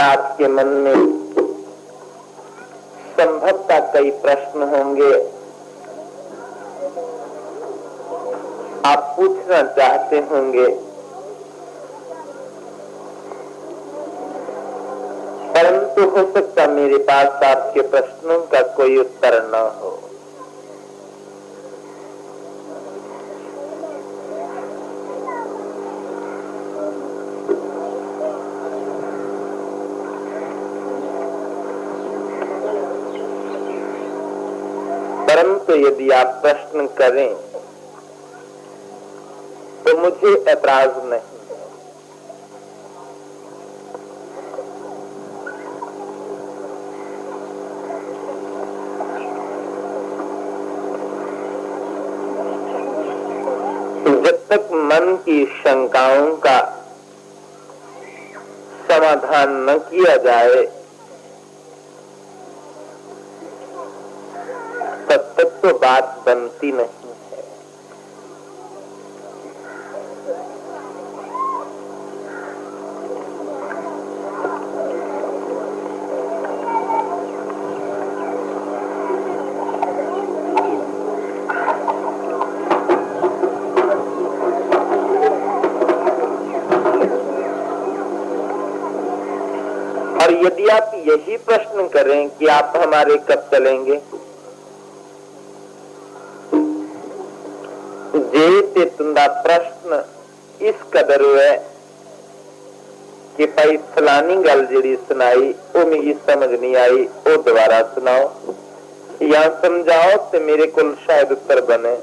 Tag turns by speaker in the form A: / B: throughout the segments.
A: आपके मन में संभवतः कई प्रश्न होंगे, आप पूछना चाहते होंगे, परंतु हो सकता मेरे पास आपके प्रश्नों का कोई उत्तर न हो। परंतु यदि आप प्रश्न करें तो मुझे ऐतराज नहीं। जब तक मन की शंकाओं का समाधान न किया जाए तब तक तो बात बनती नहीं है। और यदि आप यही प्रश्न करें कि आप हमारे कब चलेंगे, जे तुंदा प्रश्न इस कदर है कि भाई फलानी गल जी सुनाई वो मेरी समझ नहीं आई, वो दोबारा सुनाओ या समझाओ तो मेरे को शायद उत्तर बने।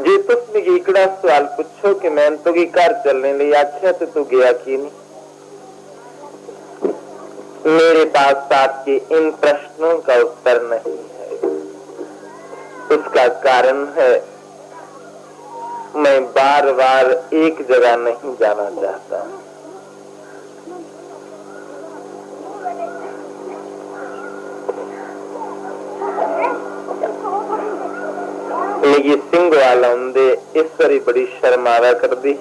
A: जे तुम एकड़ा सवाल पूछो कि मैं तो की घर चलने लिए आख्या तो तू गया कि नहीं, मेरे पास आपके इन प्रश्नों का उत्तर नहीं है। उसका कारण है मैं बार बार एक जगह नहीं जाना चाहता। ये सिंह वाला होंदे इस बारी बड़ी शर्मावा कर दी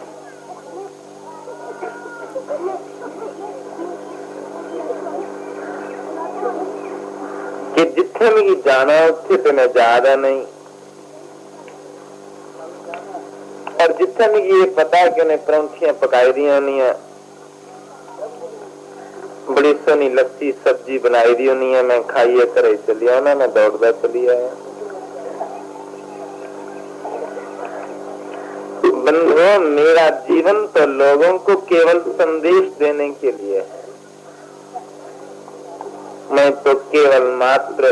A: कि जिथे मैं जाना उत्थे तो मैं ज्यादा नहीं, और जिथे मैं ये पता है कि उन्हें परौंठियां पकाई दी होनी है, बड़ी सोनी लस्सी सब्जी बनाई दी होनी है, मैं खाइए करे चली आना, मैं दौड़ता चली आया। बंधुओं, मेरा जीवन तो लोगों को केवल संदेश देने के लिए है। मैं तो केवल मात्र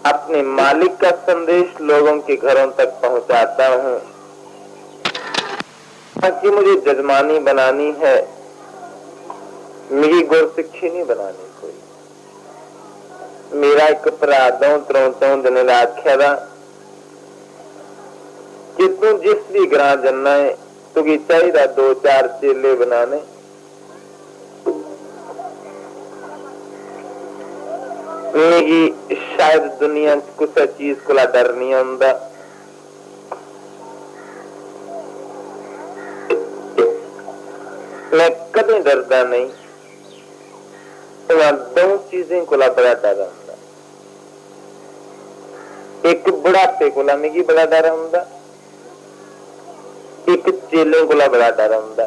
A: अपने मालिक का संदेश लोगों के घरों तक पहुंचाता हूं। ताकि मुझे जजमानी बनानी है, मेरी गुरसिक्खी नहीं बनानी कोई। मेरा एक भरा दौं दिन आख्या था कि तू जिस भी ग्रां जन्ना है तुझे चाहिए 2-4 चेले बनाने। मेरी शायद दुनिया कुछ चीज को डर नहीं आंदा। मैं कदे डरदा नहीं, दो चीजें को बड़ा डर आंदा। एक बुढ़ापे को मिगी बड़ा डर आंदा, एक चेले को बड़ा डर आंदा।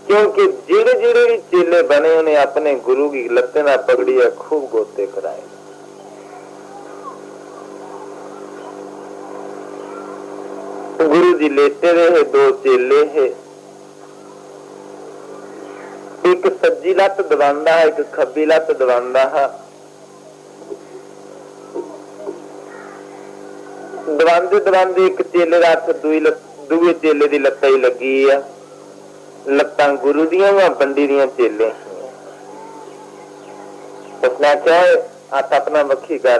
A: क्योंकि जेड़े जेड़े भी चेले बने उन्हें अपने गुरु की लत्ते ना पकड़ी है, खूब गोते कराए। गुरु जी लेते रहे, 2 चेले है, एक सज्जी लत दबांदा है, एक खब्बी लत दबांदा है। दबांदे दबांदे एक चेले का हथ दूए चेले की लत्ता ही लगी है। लत्तां गुरु दियां वा बंडी दियां चेले। उसने आख्या हाथ अपना वक्खी कर,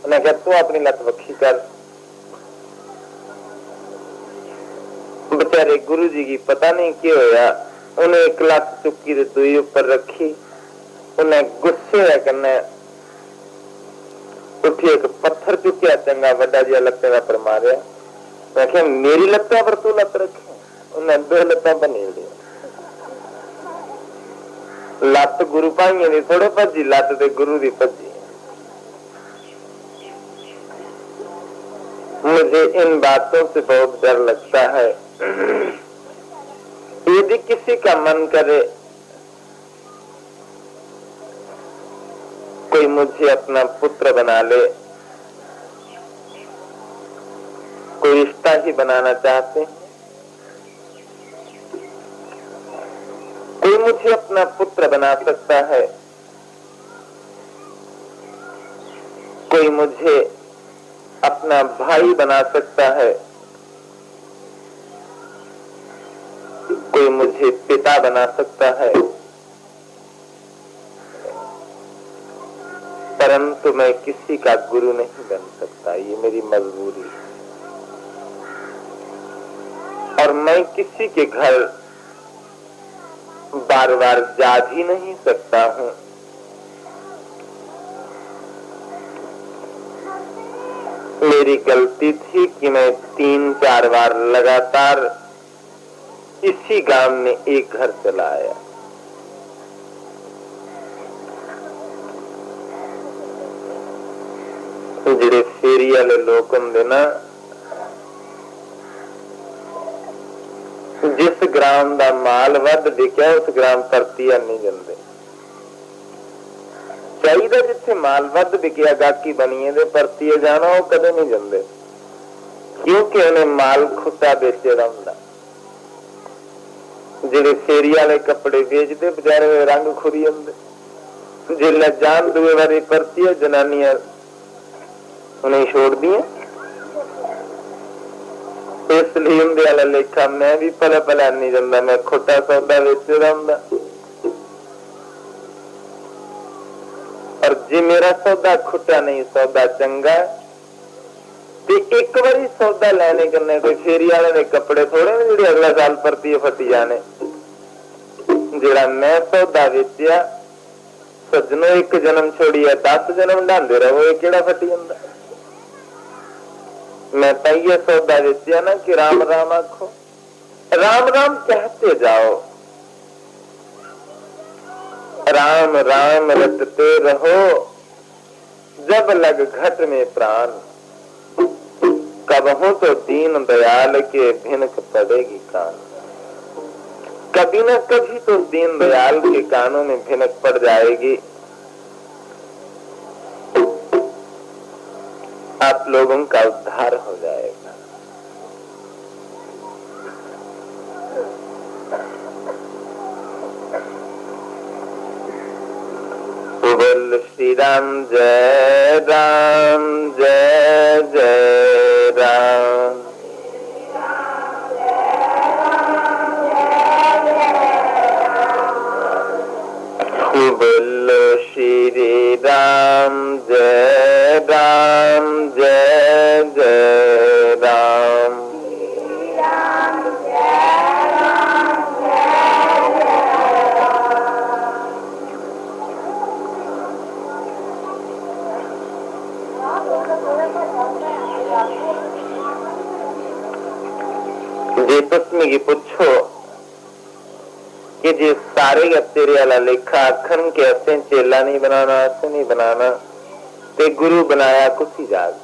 A: उन्हें कहा तू अपनी लत वक्खी कर। बेचारे गुरु जी की पता नहीं क्या होया, उन्हें एक लत चुकी ते दूई ऊपर रखी। उन्हें गुस्से है करने उठी एक पत्थर चुकिया, चंगा वड्डा जिहा लत्ते पर मारिया। मैं क्या मेरी लत्ता पर तू लत रखे? उन्हें दो लत्तां बनी ली, लत गुरु भाइयों की थोड़े भजी, लत ते गुरु की भजी। मुझे इन बातों से बहुत डर लगता है। यदि किसी का मन करे कोई मुझे अपना पुत्र बना ले, कोई रिश्ता ही बनाना चाहते, कोई मुझे अपना पुत्र बना सकता है, कोई मुझे अपना भाई बना सकता है, कोई मुझे पिता बना सकता है, परंतु मैं किसी का गुरु नहीं बन सकता। ये मेरी मजबूरी है और मैं किसी के घर बार बार जा भी नहीं सकता हूं। मेरी गलती थी कि मैं 3-4 बार लगातार इसी गांव में एक घर चला आया। ਜਿਹੜੇ फेरी वाले लोग होंगे ना, जिस ग्राम का माल वध बिकिया उस ग्राम परतिया नहीं देंगे। चाहिए जिथे माल वध बिकिया गाकी बनीए दे परतिए जाना, वो कदे नहीं देंगे, क्योंकि उन्हें माल खुटा बेचे रहा। जेडे फेरी वाले कपड़े बेचते बेचारे रंग खुरी आते, जिले जान दुए बारी परतिए जनानियां उन्हें छोड़ दिए। इसलिए उनके वाला लेखा मैं भी पला पला नहीं जाता, मैं खोटा सौदा बेच रहा। और जे मेरा सौदा खुटा नहीं, सौदा चंगा, तो एक बारी सौदा लेने करने कोई फेरी वाले ने कपड़े थोड़े ने जो अगला साल परती फटी जाने। जेड़ा मैं सौदा बेचिया सज्जनों, एक जन्म छोड़िया 10 जन्म ढांदे रहो, ये केड़ा फटी जांदा। मैं तो ये सौदा बेचिया ना कि राम राम आखो, राम राम कहते जाओ, राम राम रटते रहो, जब लग घट में प्राण, कबहू तो दीन दयाल के भिनक पड़ेगी कान। कभी न कभी तो दीन दयाल के कानों में भिनक पड़ जाएगी। आप लोगों का उद्धार हो जाएगा। बोल श्री राम जय राम, जय जय राम। बोलो श्री राम जय राम, जय जय राम। जे तुम की पूछो कि जे सारे तेरे वाला लेखा आखन के असें चेला नहीं बनाना, असें नहीं बनाना, ते गुरु बनाया कुछ ही जाग।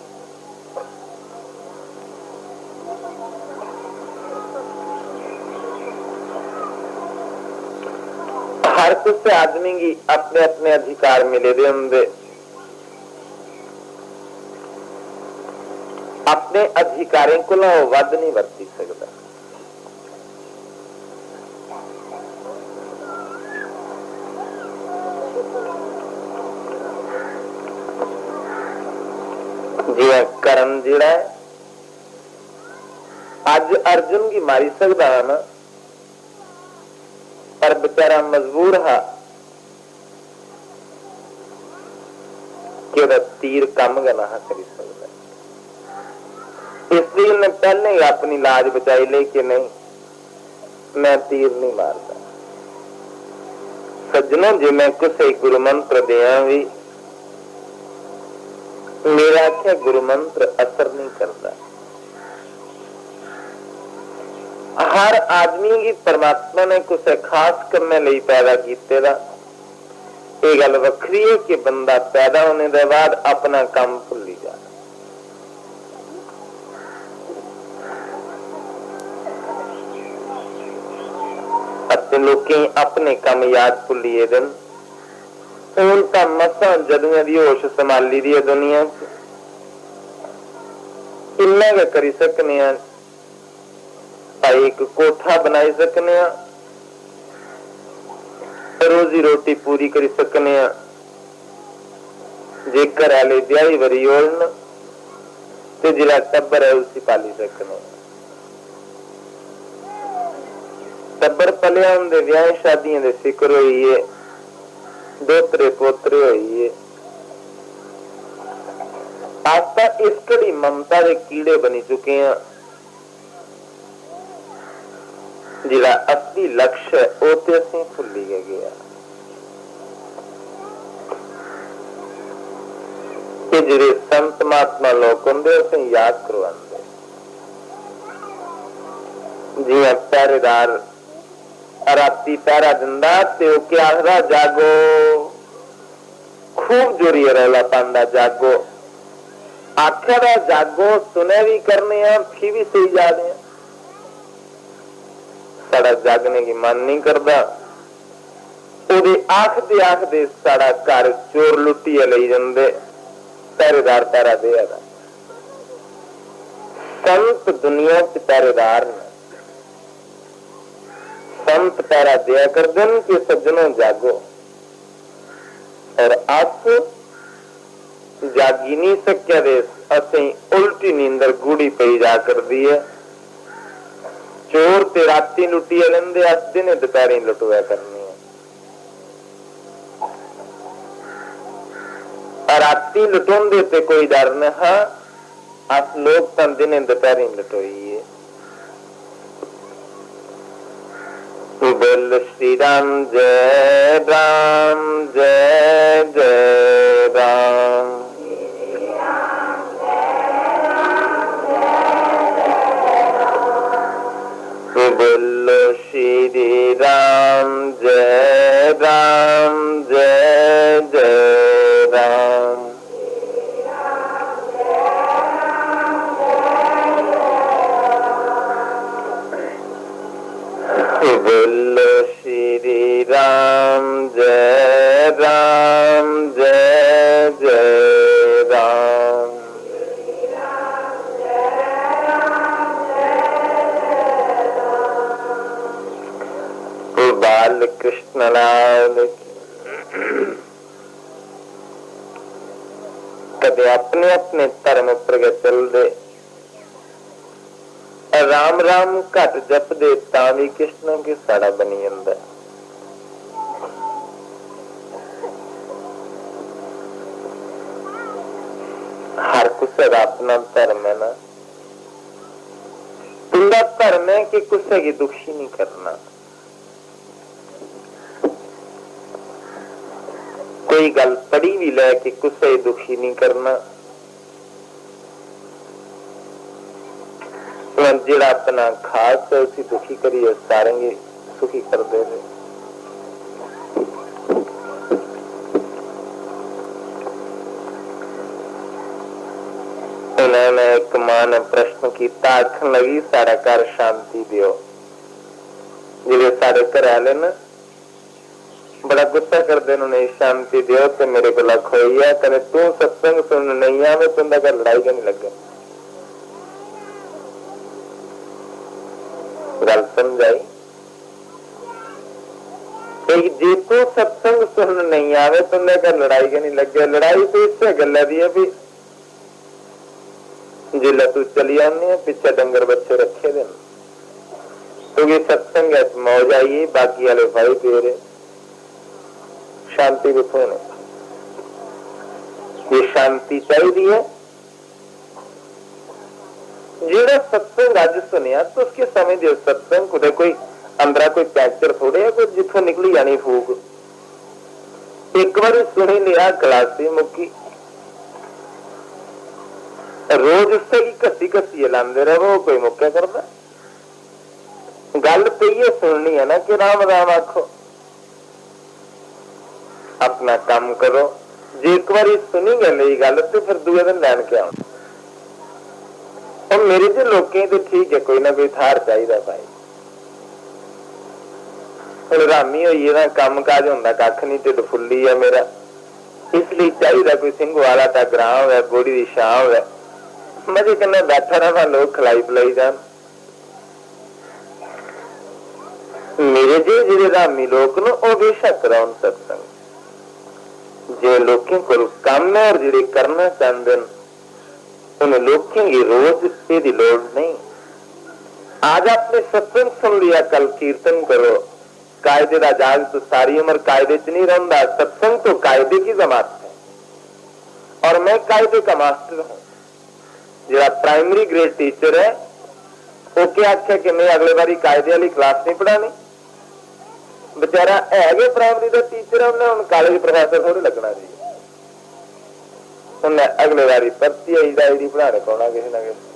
A: हर कुछ आदमी की अपने अपने अधिकार मिले दे होंगे, अपने अधिकारों को ना वध नहीं वरती सकता। जिया करण जिड़ा है अज अर्जुन की मारी सकता है ना, पर बेचारा मजबूर है कि तीर कम गना कर सकता। इसलिए उन्हें पहले ही अपनी लाज बचाई ले कि नहीं, मैं तीर नहीं मारता। सज्जनों, जे मैं किसी गुरु मंत्र दिया भी, मेरा क्या गुरु मंत्र असर नहीं करता। हर आदमी की परमात्मा ने कुछ खास करने लिए पैदा किए दा। ये गल वखरी है कि बंदा पैदा होने के बाद अपना काम भुली जा। लोग अपने काम याद भुलीए दिन हूं तो मसा जदुआ की होश संभाली दी है दुनिया इन्ना का करी सकने एक कोठा बनाई सकने रोजी रोटी पूरी करी सकने जे घर वाले दिहाड़ी वरी ओढ़न ते जिला टब्बर है उसी पाली सकने। टब्बर पलिया होंदे ब्याह शादियां दे फिक्र होई है, दोतरे पोतरे होई है। आस्था इस कड़ी ममता के कीड़े बनी चुके हैं। जिला असली लक्ष्य है वो तो असीं भुली गया। कि जिहड़े संत महात्मा लोग होंदे असीं याद करवांदे जिवें पहरेदार राती पहरा दिंदा ते ओह क्या आखदा जागो खूब जोरिए रौला पांदा जागो आखिर जागो सुने भी करने फिर भी सही जा रहे हैं। साड़ा जागने की मन नहीं करता आखदे साड़ा घर चोर लुटिए ले जाते पहरेदार पहरा दे। संत दुनिया च पहरेदार ने संत पहरा दिया कर दिन कि सज्जनों जागो और अस जागी नहीं सकिया दे असीं उल्टी नींदर गूड़ी पई जा कर दी है। चोर ते राती लुटिए लेंदे अस दिन दोपहरी लुटवा करनी है। राती लुटाउंदे ते कोई डर न हाँ अस लोग तो दिन दोपहरी लुटोई है। बोल श्री राम जय राम जय जय राम। बोलो श्री राम जय राम जय जय राम। बोलो श्री राम जय राम जय जय राम। बाल कृष्ण लाल कदे अपने अपने धर्म पर चल दे राम राम घट जप दे ता भी कृष्ण के साड़ा बनी जांदा। हर किसी का अपना धर्म है ना। तुंदा धर्म है कि किसी की दुखी नहीं करना। कोई गल पढ़ी भी ले कि किसी दुखी नहीं करना। जिहड़ा अपना खास है उसी दुखी करिए सारे सुखी कर दे रहे। उन्होंने एक मां ने प्रश्न किया आखन लगी सारा घर शांति दियो। जिहड़े सारे घर वाले ना बड़ा गुस्सा करते उन्हें शांति दियो तो मेरे को खोई है कदे तू सत्संग सुन नहीं आवे तुंदा घर लड़ाई का नहीं लगे। गल समझाई जे तो सत्संग सुन नहीं आवे तुंदे घर लड़ाई के नहीं लगे। लड़ाई तो इससे गल दी है भी जिला तू चली आनी है पिछे डंगर बच्चे रखे दे क्योंकि सत्संग मौज आई बाकी वाले भाई पेरे शांति कितों ने। ये शांति चाहिए है। जेड़ा सत्संग अज सुनिया तो उसके समय दे सत्संग खुद कोई अंदर कोई पैक्चर थोड़े है कोई जिथों निकली जानी फूक। एक बार सुनी लिया क्लासी मुक्की रोज उससे की कसी कसी लाते रहो कोई मुक्या करता। गल तो ये सुननी है ना कि राम राम आखो, अपना काम करो। जे एक बार सुनी गल तो फिर दूसरे दिन लैन के आओ। और मेरे जो लोकें तो ठीक है, कोई ना कोई थार चाहिए भाई। रामी हुई ना, काम काज होंदा कख नहीं, ढिड फुल्ली है मेरा, इसलिए चाहिए कोई सिंह वाला ता ग्रां हो, गोड़ी की छां हो, मजे कन्ने बैठा रहा, लोग खिलाई पिलाई जान। मेरे जे रामी लोग न वो बेशक रौन सत्संग, जो लोगों को काम है और जो करना चाहते उन लोगों की रोज से लोड़ नहीं। आज आपने सत्संग सुन लिया, कल कीर्तन करो। कायदे का जाग तो सारी उम्र कायदे च नहीं रहता, सत्संग तो कायदे की जमात है। और मैं कायदे का मास्टर हूं। जो प्राइमरी ग्रेड टीचर है वो क्या आख्या कि मैं अगले बारी कायदे वाली क्लास नहीं पढ़ानी। बेचारा है प्राइमरी का टीचर है, उन्हें उन कॉलेज प्रोफेसर थोड़े लगना जी। उन्हें अगले बारी पर्ची आई पढ़ाने पाना किसी ना किसी।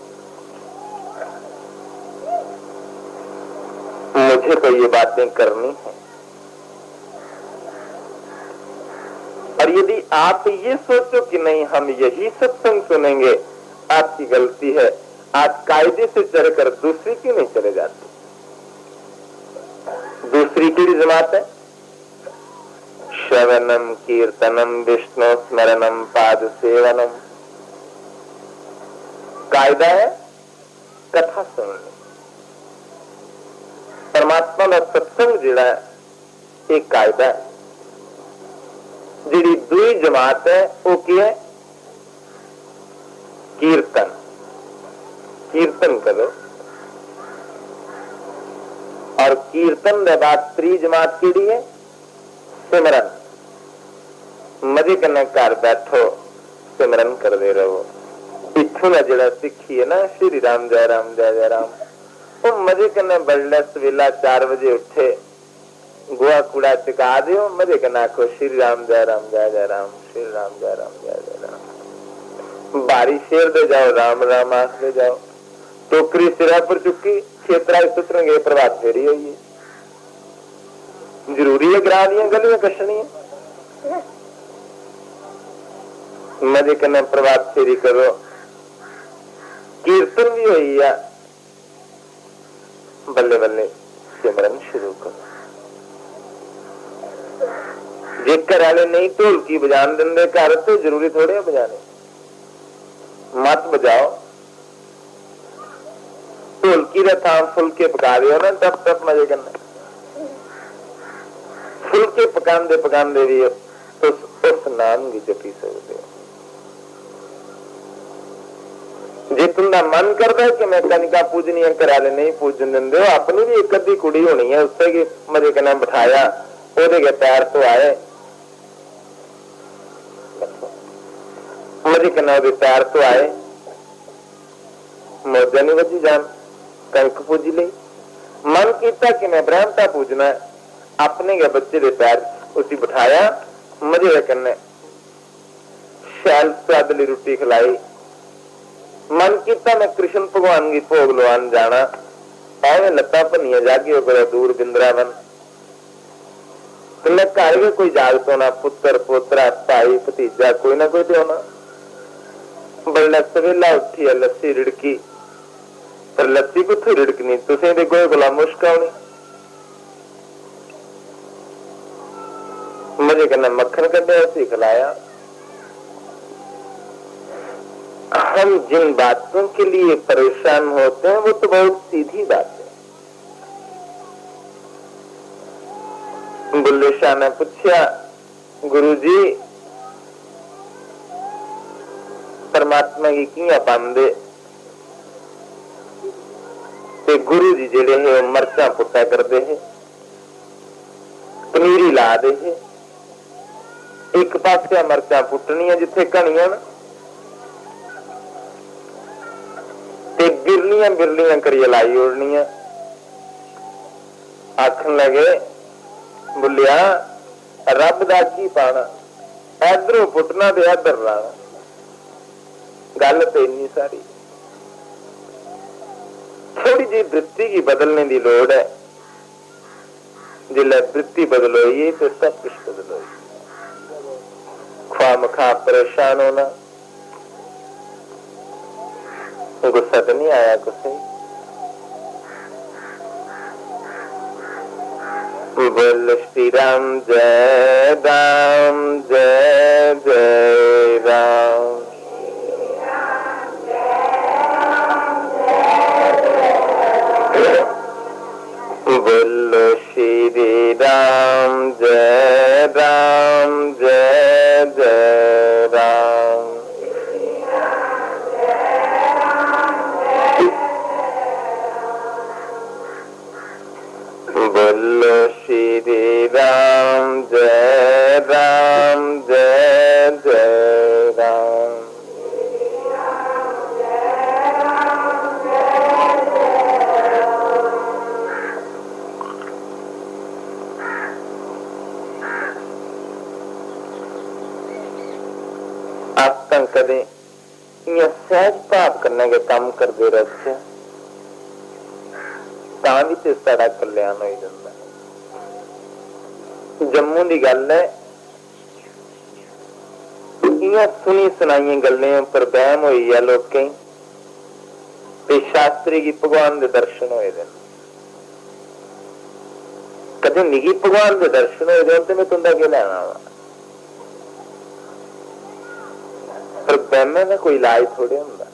A: मुझे तो ये बातें करनी है। और यदि आप ये सोचो कि नहीं हम यही सत्संग सुनेंगे, आपकी गलती है। आप कायदे से चढ़कर दूसरी क्यों नहीं चले जाते? दूसरी की जमात है श्रवणम कीर्तनम विष्णु स्मरणम पाद सेवनम। कायदा है कथा सुननी। परमात्मा का सत्संग जिहड़ा है एक कायदा है। जिहड़ी दूई जमात है वो की है कीर्तन। कीर्तन करो। और कीर्तन के बाद त्री जमात की है सिमरन। मजे कन्ने घर बैठो सिमरन करते रहो। इथों का जिहड़ा सिखी है ना श्री राम जय राम जय जय राम, वो मजे कन्ने बड़ले सवेला 4 बजे उठे, गोआ कूड़ा चुका दो, मजे कन्ने आखो श्री राम जय राम जय जय राम, श्री राम जय राम जय जय राम। बारी शेर दे जाओ, राम राम आखते जाओ। टोकरी सिरा पर चुकी, क्षेत्रा सुतरेंगे, प्रभात फेरी हुई है। जरूरी है ग्राह दियां गलियां कछनियां। मजे कन्ने प्रभात फेरी करो। कीर्तन भी हुई है, बल्ले बल्ले सिमरन शुरू करो। जे घर वाले नहीं ढोलकी बजान देंगे घर, तो जरूरी थोड़े बजाने, मत बजाओ। ढोलकी का थाम फुलके पका दो ना, टप टप मजे करना। फुलके पकांदे पकांदे भी उस नाम की जपी सकते हो। जे तुम्हारा मन करता है कि मैं कनिका पूजनी है, घर वाले नहीं पूजन देंगे, अपनी भी एक अद्धी कुड़ी होनी है, उससे की मजे करना बिठाया, ओदे के पैर तो आए, मजे करना ओदे पैर तो आए, मौजा नहीं बजी जान, कंक पूजी ली। मन किया कि मैं ब्रह्मता पूजना है, अपने के बच्चे के पैर उसी बिठाया, मजे करने शैल स्वादली रोटी खिलाई। मन किया मैं कृष्ण भगवान की भोग लवान जाना, एवं लत्ता भनिया जागी हो दूर बिंद्रावन। तो मैं घर भी कोई जागत होना, पुत्र पोतरा भाई भतीजा कोई ना कोई तो होना। बल्ला सवेला उठी है, लस्सी रिड़की, पर लस्सी कुछ रिड़कनी, तुसें दे कोई भला मुश्क आनी। मजे करना मक्खन कढ़े उसी खिलाया। हम जिन बातों के लिए परेशान होते हैं वो तो बहुत सीधी बात है। बुल्ले शाह ने पूछा, गुरुजी परमात्मा की किया पांदे? ते गुरु जी जेड़े है मरचा पुट्टा करते है, पनीरी ला दे है। एक पासे मरचा पुटनिया जिथे घनिया ना, बिरलियां बिरलियां करिए लाई ओढ़निया। आखन लगे, बुलिया रब दा की पाना, इधरों पुटना ते इधर लाना। गल तो इन्नी सारी, थोड़ी जी वृत्ति की बदलने की लोड़ है। जिले वृत्ति बदलोई तो सब कुछ बदलोई। ख्वाम खा परेशान होना, गुस्सा तो नहीं आया कुछ ही। बोल श्री राम जय राम जय जय राम। बोलो श्री राम जय राम जय जय राम। बोलो श्री राम जय राम जय जय राम। आप तंग करें ये सहज भाव करने के काम कर दे रहे ਤਾਂ ਵੀ ਤੇ ਸਾਡਾ ਕਲਿਆਣ ਹੋ ਜਾਂਦਾ। जम्मू की गल है, सुनी सुनाई गल्लें पर बहम हुई है लोकें ते शास्त्री की भगवान के दर्शन होए दे। कदे निगी भगवान के दर्शन होए दे मैं तुंदा क्या लेना वा, पर बहमे का कोई इलाज थोड़े हुंदा।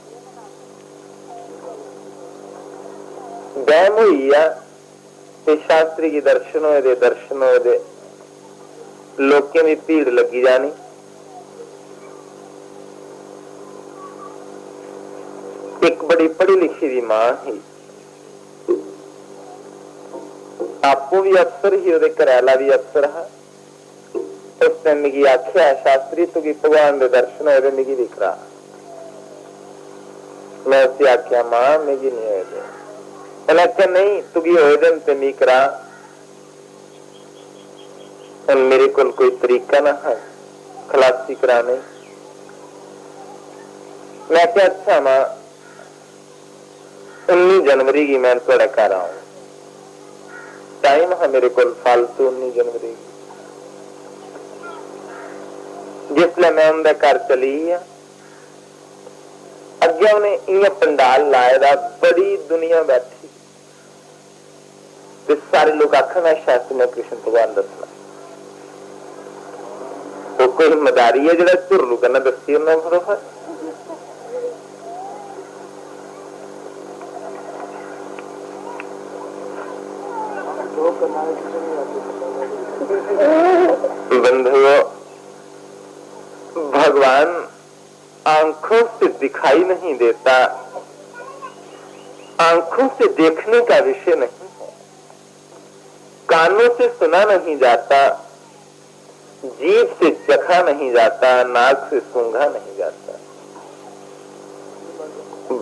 A: बहम हुई है ते शास्त्री की दर्शन होए दे लोकें की भीड़ लगी जानी। एक बड़ी पढ़ी लिखी दी मां ही, आपू भी अफसर ही, ओदे घरैला भी अफसर है। उसने मिगी आख्या शास्त्री तुगी भगवान के दर्शन होए मिगी दिख रहा। मैं उससे आख्या मां मिगी नहीं होए दे। मैंने आख्या नहीं तुगी होए दे ते मी करा, मेरे को कोई तरीका ना है खलासी कराने। मैं क्या अच्छा मां 19 जनवरी की मैं थोड़ा घर आऊं, टाइम है मेरे को फालतू 19 जनवरी की। जिसले मैं उनके घर चली अगे उन्हें इं पंडाल लाए दा, बड़ी दुनिया बैठी ते सारे लोग आखना शास्त्री ने कृष्ण भगवान दसना। तो कोई मदारी है जो झुरलू करना दसी उन्हें फटोफट। बंधुओं, भगवान आंखों से दिखाई नहीं देता, आंखों से देखने का विषय नहीं है, कानों से सुना नहीं जाता, जीभ से चखा नहीं जाता, नाक से सूंघा नहीं जाता।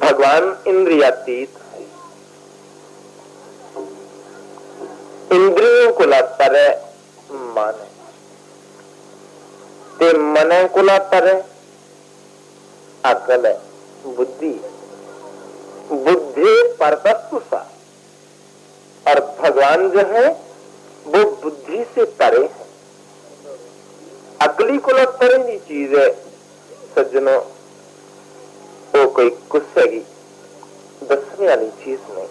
A: भगवान इंद्रियातीत है, इंद्रियों को पर है मन है, ते मन को पर है अकल है, बुद्धि। बुद्धि पर वस्तु सा, और भगवान जो है वो बुद्धि से परे है। अकली को परे की चीज है सज्जनों, वो कोई कुछ है दसने वाली चीज नहीं।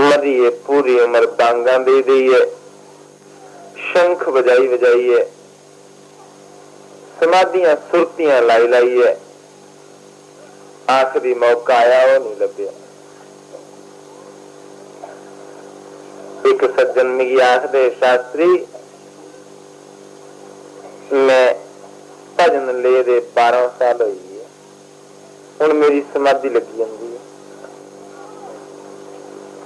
A: मरिए पूरी उम्र बांगा दे दी है, शंख बजाई बजाई है, समाधियां सुरतियां लाई लाई है, आखिरी मौका आया वो नहीं लभ्या। एक सज्जन मिगी आखदे शास्त्री मैं भजन ले दे 12 साल हुई है, हुण मेरी समाधि लगी जाती है।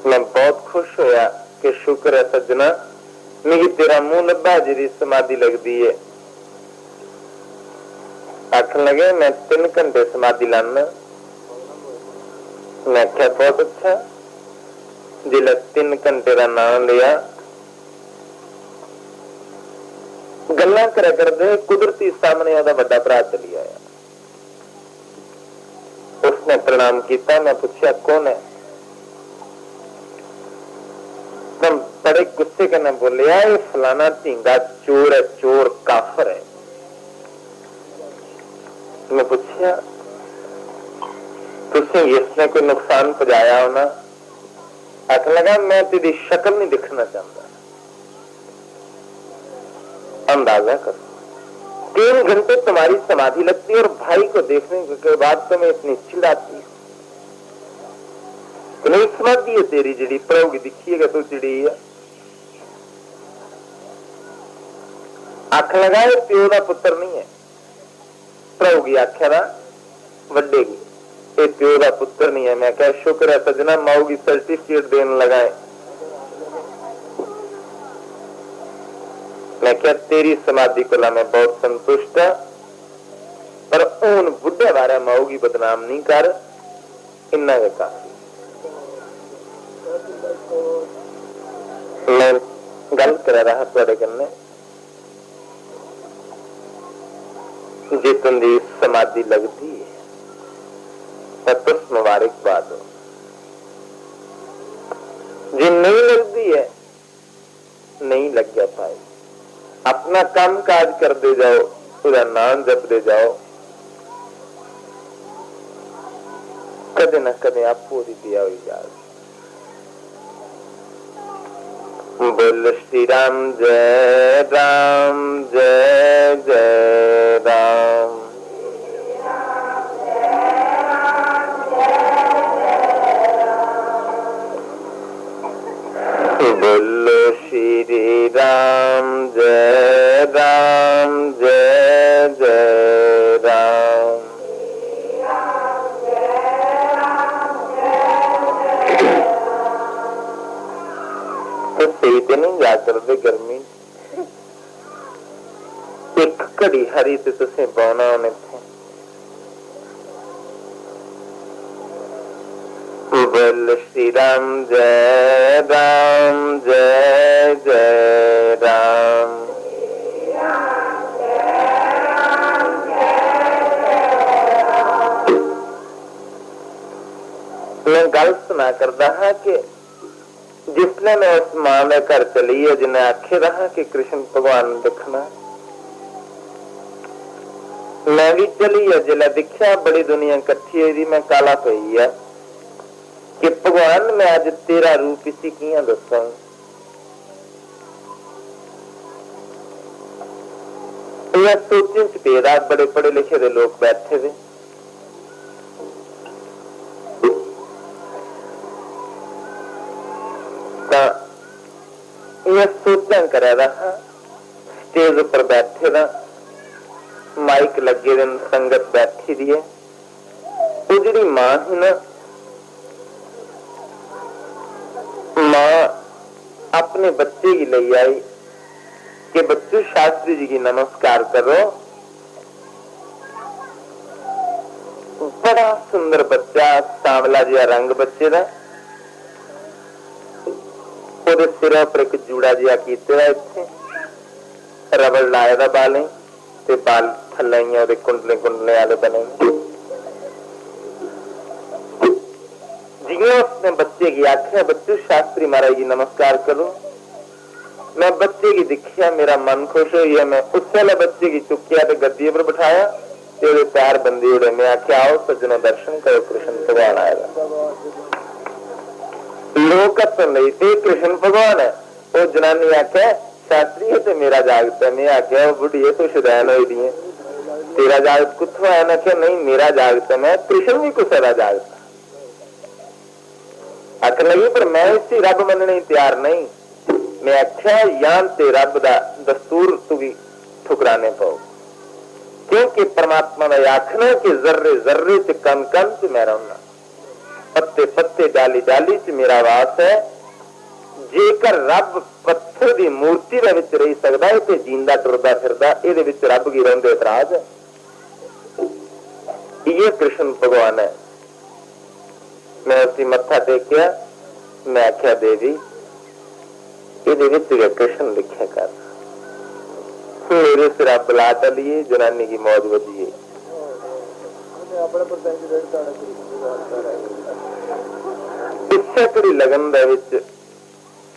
A: मैं बहुत खुश होया कि शुक्र है सज्जना मिगी तेरा मुंह लभा जी समाधि लगती है। आखन लगे मैं 3 घंटे समाधि लाना। मैं क्या बहुत अच्छा, जिले 3 घंटे का नाम लिया, गल्लां करे करदे कुदरती सामने बड़ा भरा चली आया। उसने प्रणाम किया। मैं पूछा कौन है? तुम बड़े गुस्से करने बोले ये फलाना ढींगा चोर है, चोर काफर है। मैं पूछा तुझे इसने कोई नुकसान पहुंचाया हो ना? आख लगा मैं तेरी शक्ल नहीं दिखना चाहता। अंदाजा कर 3 घंटे तुम्हारी समाधि लगती है और भाई को देखने के बाद तुम्हें इतनी चिढ़ाती है। तो नहीं समाधि है तेरी जिड़ी प्रभु की दिखिएगा तो चिड़ी है। आख लगाए प्यो का पुत्र नहीं है, प्रभु की आख्या था वड्डे की, ये प्यो का पुत्र नहीं है। मैं क्या शुक्र है सजना माओ की सर्टिफिकेट देने लगाए। मैं क्या तेरी समाधि को मैं बहुत संतुष्ट है, पर उन बुढ़े बारे माओ की बदनाम नहीं कर, इन्ना के काफी। मैं गल कर रहा थोड़े कन्ने जे तुंदी समाधि लगती है तो मुबारकबाद हो, जे नहीं लगती है नहीं लग गया भाई, अपना काम काज कर दे जाओ, पूरा नाम जप दे जाओ, कदे न कदे आप पूरी दिया हुई जाए। बोल श्री राम जय राम जय जय राम। बोलो श्री राम जय राम जय जय राम। तो सही तो नहीं जा करते गर्मी एक घड़ी हरी से तुसे बौना होने थे। बोल श्री राम जय राम जय जय राम। मैं गल सुना करता हाँ कि जिसने मैं उस मां में घर चली है जिन्हें आखे रहा कि कृष्ण भगवान दिखना, मैं भी चली है जिला दिखा बड़ी दुनिया इकट्ठी हुई, मैं काला पई है कि भगवान मैं आज तेरा रूप इसी किया दसा। यह सोचने च पेरा बड़े पढ़े लिखे दे लोग बैठे थे, यह सोचन करे रहा स्टेज पर बैठे ना, माइक लगे दिन संगत बैठी दी है। वो जी मां है ना, मां अपने बच्चे की ले आई कि बच्चों शास्त्री जी की नमस्कार करो। बड़ा सुंदर बच्चा, सांवला जिहा रंग बच्चे का, सिर पर एक जूड़ा जिहा कीते इत्थे रबड़ लाए दा बालें ते बाल थल्ले कुंडले कुंडले वाले बने। जिया उसने बच्चे की आख्या बच्चों शास्त्री महाराज की नमस्कार करो। मैं बच्चे की दिखिया मेरा मन खुश हो गया। मैं उस वाले बच्चे की चुकिया ते गद्दी पर बिठाया, तेरे पैर बंदी उड़े। मैं आख्या आओ सज्जनों दर्शन करो, कृष्ण भगवान आएगा। लोग सुन रही थे कृष्ण भगवान है। वो जनानी आख्या शास्त्री है तो मेरा जागत है। मैं आख्या वो बुढ़ी तो शुदैन हो दी है, तेरा जागत कुछ है ना? क्या नहीं मेरा जागत है, मैं कृष्ण भी कुछ है जागत। आख लगी पर मैं इसी रब मनने तैयार नहीं। मैं आख्या यान ते रब दा दस्तूर तू भी ठुकराने पाओ, क्योंकि परमात्मा का आखना कि जर्रे जर्रे च कण कण च मैं रहना, पत्ते पत्ते डाली डाली च मेरा वास है। जेकर रब पत्थर की मूर्ति दे विच रही सकता है तो जींदा टुरदा फिरदा इहदे विच रब की रहिंदे इतराज है। ये कृष्ण भगवान है। मैं उसी मत्था टेकिया, मैं आख्या देवी इहदे विच कृष्ण लिखिया कर। मेरे सिर बुला टलिए, जनानी की मौज वजिए। पिछे कड़ी लगन दे विच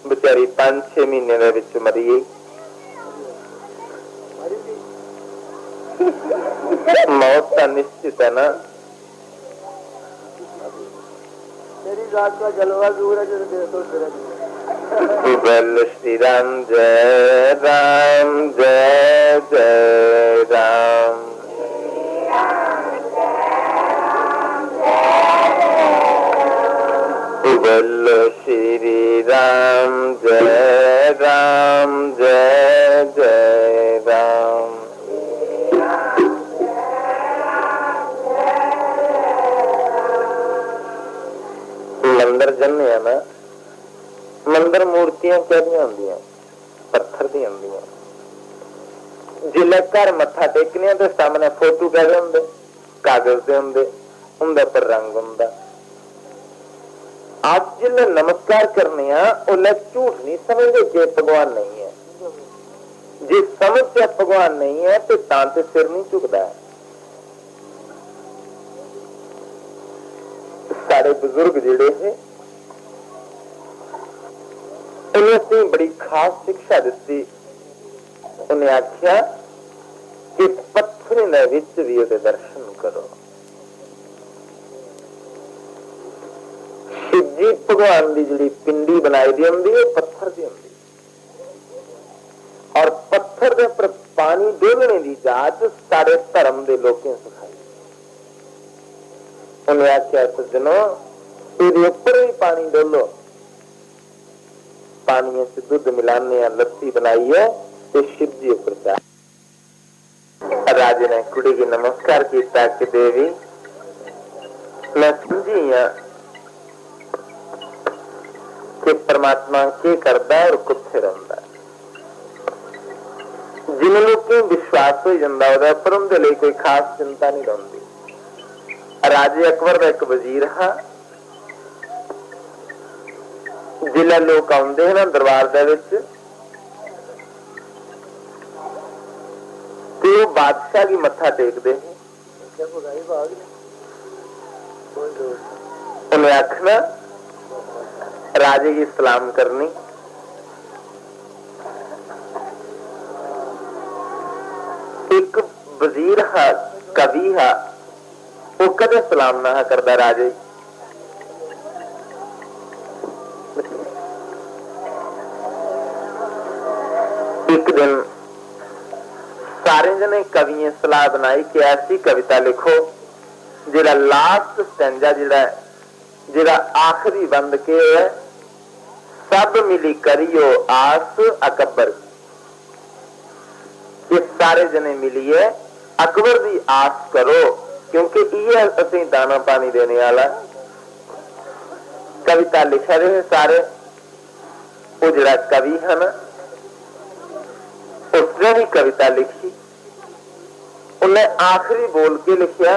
A: बेचारी 5-6 महीने दे विच मरी गई। मौत का निश्चित है ना।
B: तेरी रात का जलवा दूर है जो देर तो
A: बोल श्री राम जय राम जय जय राम। बोलो श्री राम जय राम जय जय राम। मंदिर जन्ने ना, मंदिर मूर्तियां कैदियां होंदियां, पत्थर दी होंदियां। जिले घर मत्था टेकने तो सामने फोटो कैदे होंदे, कागज दे होंदे, उनदे पर रंग होंदा। आज जिले नमस्कार करने उन्हें झूठ नहीं समझते कि भगवान नहीं है। जे समझते भगवान नहीं है तो तांते सिर नहीं झुकता है। सारे बुजुर्ग जिहड़े है उन्हें बड़ी खास शिक्षा दी। उन्हें आख्या कि पत्थर दे विच भी उहदे दर्शन करो। शिवजी भगवान की जिहड़ी पिंडी बनाई दी होंदी है पत्थर दी होंदी और पत्थर दे पर पानी डोलने की जाच सारे धर्म के लोगों सिखाई। उन्हें आख्या सज्जनों इसके ऊपर भी पानी डोलो। पानी से दूध मिलाने लस्सी बनाई है तो शिव जी ऊपर राजे ने कुड़ी की नमस्कार किया कि देवी मैं समझी हाँ कि परमात्मा के करता है और कुत्थे रहा है। जिन लोगों विश्वास हो जाता पर उनके लिए कोई खास चिंता नहीं रहती। राजे अकबर का एक वजीर हा जिले लोग आते हैं ना दरबार तो बादशाह की मत्था टेकते हैं। उन्हें आखना राजे की सलाम करनी। एक वजीर हा कवि हा वो कदे सलाम ना करता राजे। एक दिन सारे जने कवियों सलाह बनाई कि ऐसी कविता लिखो जिहड़ा लास्ट स्टैंजा जिहड़ा आखिरी बंद के है सब मिली करियो आस अकबर। ये सारे जने मिलिए अकबर की आस करो क्योंकि ये असं दाना पानी देने वाला। कविता लिखा रहे सारे वो जरा कवि है ना उसने भी कविता लिखी। उन्हें आखिरी बोल के लिखा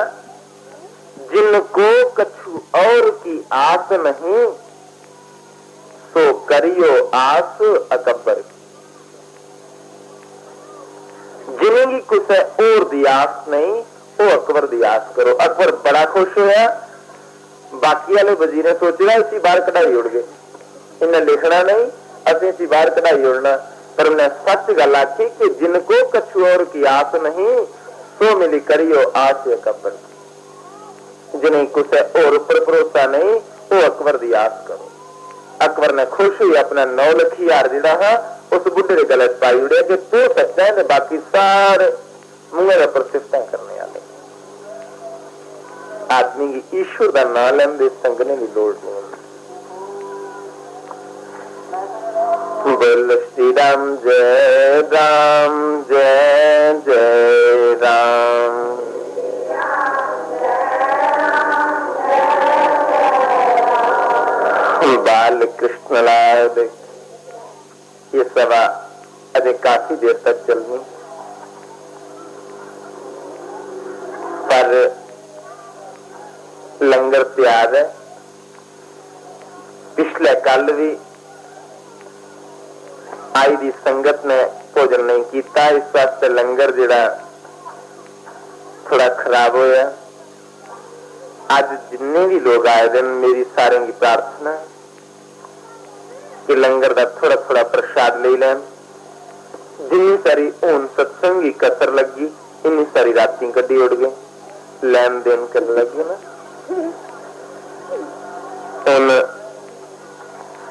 A: जिनको कछु और की आस नहीं सो करियो आस अकबर। जिन्हें की कुछ और दी आस नहीं वो अकबर दी आस करो। अकबर बड़ा खुश होया। बाकी वाले वजीर सोचेगा इसी बार कढ़ाई उड़ गए, इन्हें लिखना नहीं असं इसी बार कढ़ाई उड़ना। पर उन्हें सच गल आखी कि जिनको कछु और की आस नहीं सो मिली करियो आस अकबर। जिन्हें कुछ और पर भरोसा नहीं वो अकबर की आस करो। अकबर ने खुश हुई अपना 9 लाख हजार जिहड़ा उस बुढ़े के गले पाई उड़े कि तू सच्चा है बाकी सारे मुंह पर सिफत करने वाले। आदमी की ईश्वर का नाम लेंदे संगने की लोड़ नहीं होती। बोल श्री राम जय राम जय जय राम। बाल कृष्ण लाल ये सभा अजय काफी देर तक चलनी पर लंगर तैयार है। पिछले कल भी आई दी संगत ने भोजन नहीं किया इस वास्ते लंगर जिहड़ा थोड़ा खराब होया। आज जिन्ने भी लोग आए दिन मेरी सारे की प्रार्थना कि लंगर का थोड़ा थोड़ा प्रसाद ले लैन। जिन्नी सारी हूं सत्संग की कसर लगी इन्नी सारी राती कदी उड़ गए लैन देन करने लगे ना। उन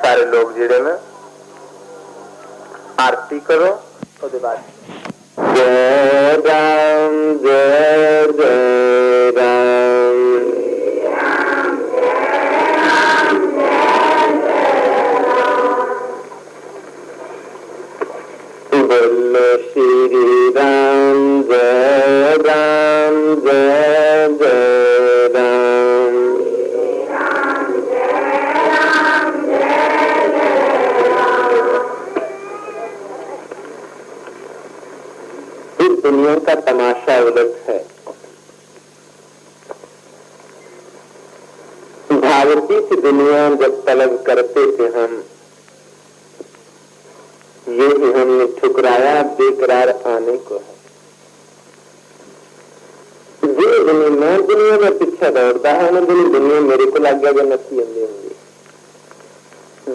A: सारे लोग जेड़े ना आरती करो उसके बाद जय राम जय जय राम बोलो श्री राम जय राम जय जय राम। इस दुनिया का तमाशा उलट है। भागवती की दुनिया जब तलब करते थे हम, ये ही हमने ठुकराया बेकरार आने को है। मैं दुनिया में पीछे दौड़ता है ना दुनिया मेरे को लग गया जो नसी अंधे होंगी।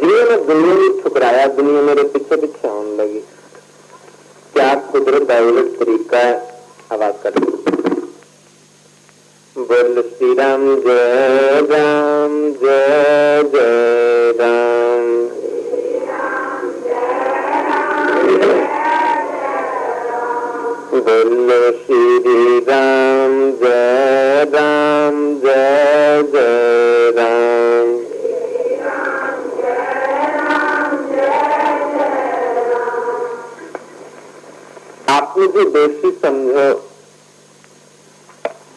A: जिन्हें दुनिया में ठुकराया दुनिया मेरे पीछे पीछे आने लगी। क्या कुदरत का उलट तरीका है। आवाज कर बोल श्री राम जय राम जय जय राम। बोलो श्री राम जय राम जय जय राम। आप मुझे दोषी समझो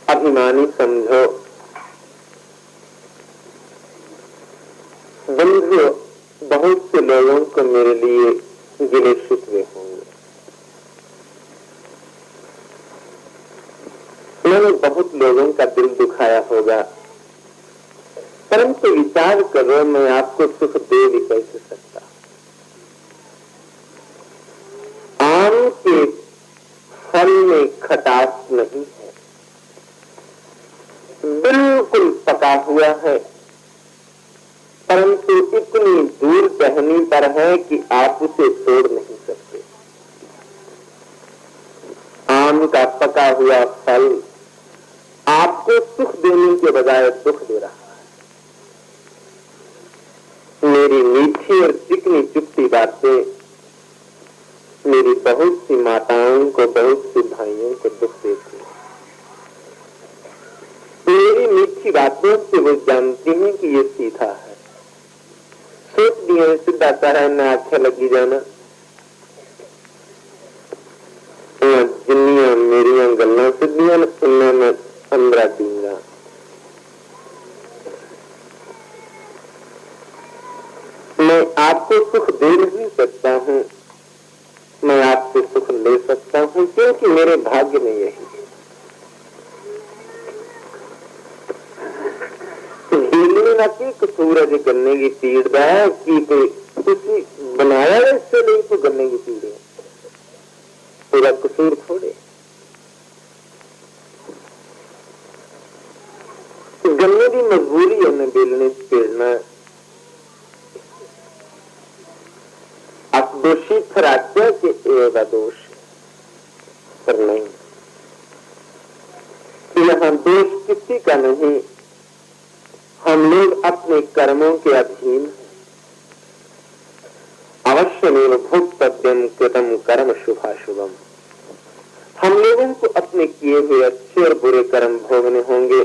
A: अभिमानी समझो बंधुओं, बहुत से लोगों को मेरे लिए गिले शिकवे होंगे। मैंने बहुत लोगों का दिल दुखाया होगा, परंतु विचार करो मैं आपको सुख दे भी कैसे सकता। आम के फल में खटास नहीं है, बिल्कुल पका हुआ है, परंतु इतनी दूर टहनी पर है कि आप उसे तोड़ नहीं सकते। आम का पका हुआ फल आपको सुख देने के बजाय दुख दे रहा है। मेरी मीठी और चिकनी चुपती बातें मेरी बहुत सी माताओं को बहुत सी भाइयों को दुख देती है। मेरी मीठी बातों से वो जानती हैं कि ये सीधा है। सोच दिए सीधा तरह न आंखें लगी जाना जिन्नियां मेरिया गल्लां सीधियां उन्हें मैं अंदरा दूंगा। मैं आपको सुख दे नहीं सकता हूँ, मैं आपसे सुख ले सकता हूँ क्योंकि मेरे भाग्य में यही है। ना कि सूरज गन्ने की पीड़ है कि कोई बनाया है इससे नहीं तो गन्ने की पीड़ है, पूरा कसूर थोड़े। गन्ने की मजबूरी है उन्हें बेलने पेड़ना। आप दोषी ठहराते कि एवं दोष पर नहीं, यहाँ दोष किसी का नहीं। हम लोग अपने कर्मों के अधीन अवश्य भोक्तव्यम कृतम कर्म शुभाशुभम। हम लोगों को अपने किए हुए अच्छे और बुरे कर्म भोगने होंगे।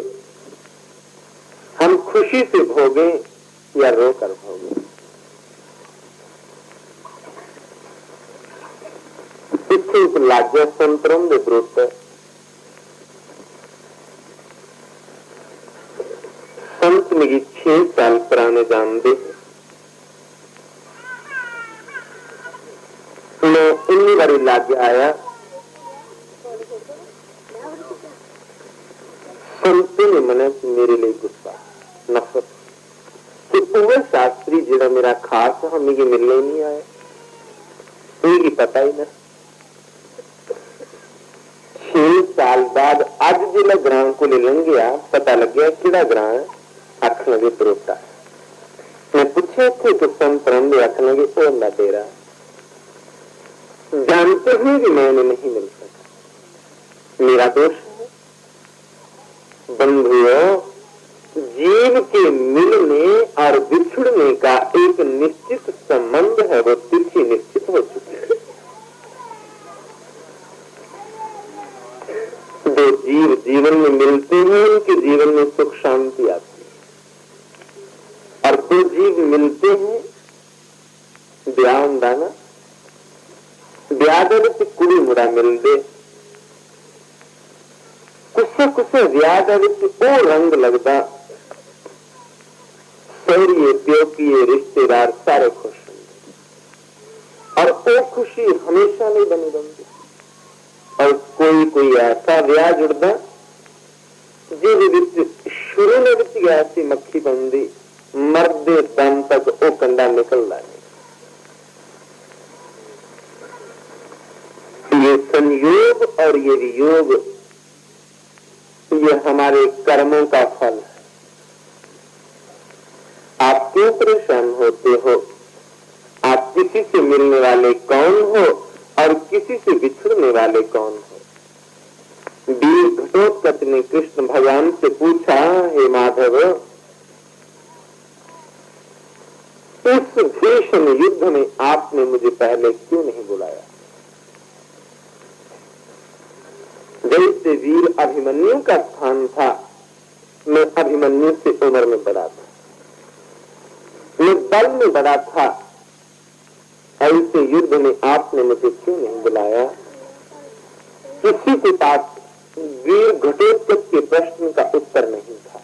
A: हम खुशी से भोगे या रोकर भोगे। इससे लाज्य संतरम विवृत संत मेरी 6 साल पुराने जानते मैं इन्नी बारी लागे आया। संत ने मने मेरे लिए गुस्सा नफरत कि पूरे शास्त्री जिड़ा मेरा खास है हमें मिलने ही नहीं आए, मुझे पता ही ना। 6 साल
C: बाद अज जिले ग्रां को ले लंघिया पता लग गया किड़ा ग्रां आख लगे परोटा। मैं पूछे थे कि संत रंगे आख लगे ओ ना तेरा जानते हैं कि मैं नहीं मिल सका, मेरा दोष है। बंधुओं, जीव के मिलने और बिछुड़ने का एक निश्चित संबंध है, वो तिथि निश्चित हो चुकी है। जो जीव जीवन में मिलते हैं उनके जीवन में सुख शांति आती है, और जो जीव मिलते हैं ब्याह होंदा ना, ब्याह दे विच कुड़ी मुड़ा मिलदे, कुछ ब्याह दे विच ओ रंग लगदा, सौरिये प्योकिये रिश्तेदार सारे खुश होंगे और वो खुशी हमेशा नहीं बनी रहती। और कोई ऐसा ब्याह जुड़दा जिहदे विच शुरू में विच गया सी मक्खी बनदी, मरदे दम तक वो कंडा निकलदा नहीं। ये संयोग और ये वियोग, ये हमारे कर्मों का फल है। आप क्यों परेशान होते हो? आप किसी से मिलने वाले कौन हो और किसी से बिछड़ने वाले कौन हो? वीर घटोत्कच ने कृष्ण भगवान से पूछा, हे माधव, इस भीषण युद्ध में आपने मुझे पहले क्यों नहीं बुलाया? जैसे वीर अभिमन्यु का स्थान था, मैं अभिमन्यु से उम्र में बड़ा था, मैं बल में बड़ा था, ऐसे युद्ध में आपने मुझे क्यों नहीं बुलाया? किसी के पास वीर घटोत्कच के प्रश्न का उत्तर नहीं था।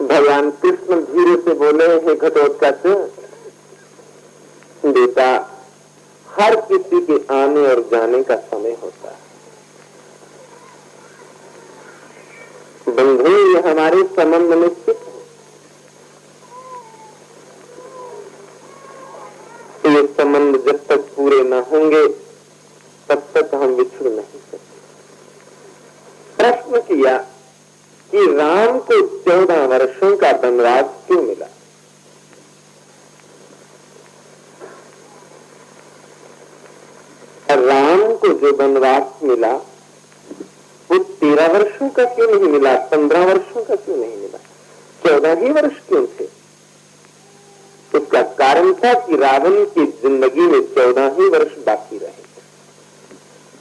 C: भगवान कृष्ण धीरे से बोले, हे घटोत्कच, बेटा, हर किसी के आने और जाने का समय होता है। बंधु, ये हमारे संबंध निश्चित है। ये संबंध जब तक पूरे न होंगे तब तक हम बिछुड़ नहीं सकते। प्रश्न किया कि राम को 14 वर्षों का वनवास क्यों मिला? राम को जो वनवास मिला वो 13 वर्षों का क्यों नहीं मिला, 15 वर्षों का क्यों नहीं मिला, 14 ही वर्ष क्यों थे? उसका कारण था कि रावण की जिंदगी में 14 ही वर्ष बाकी रहे।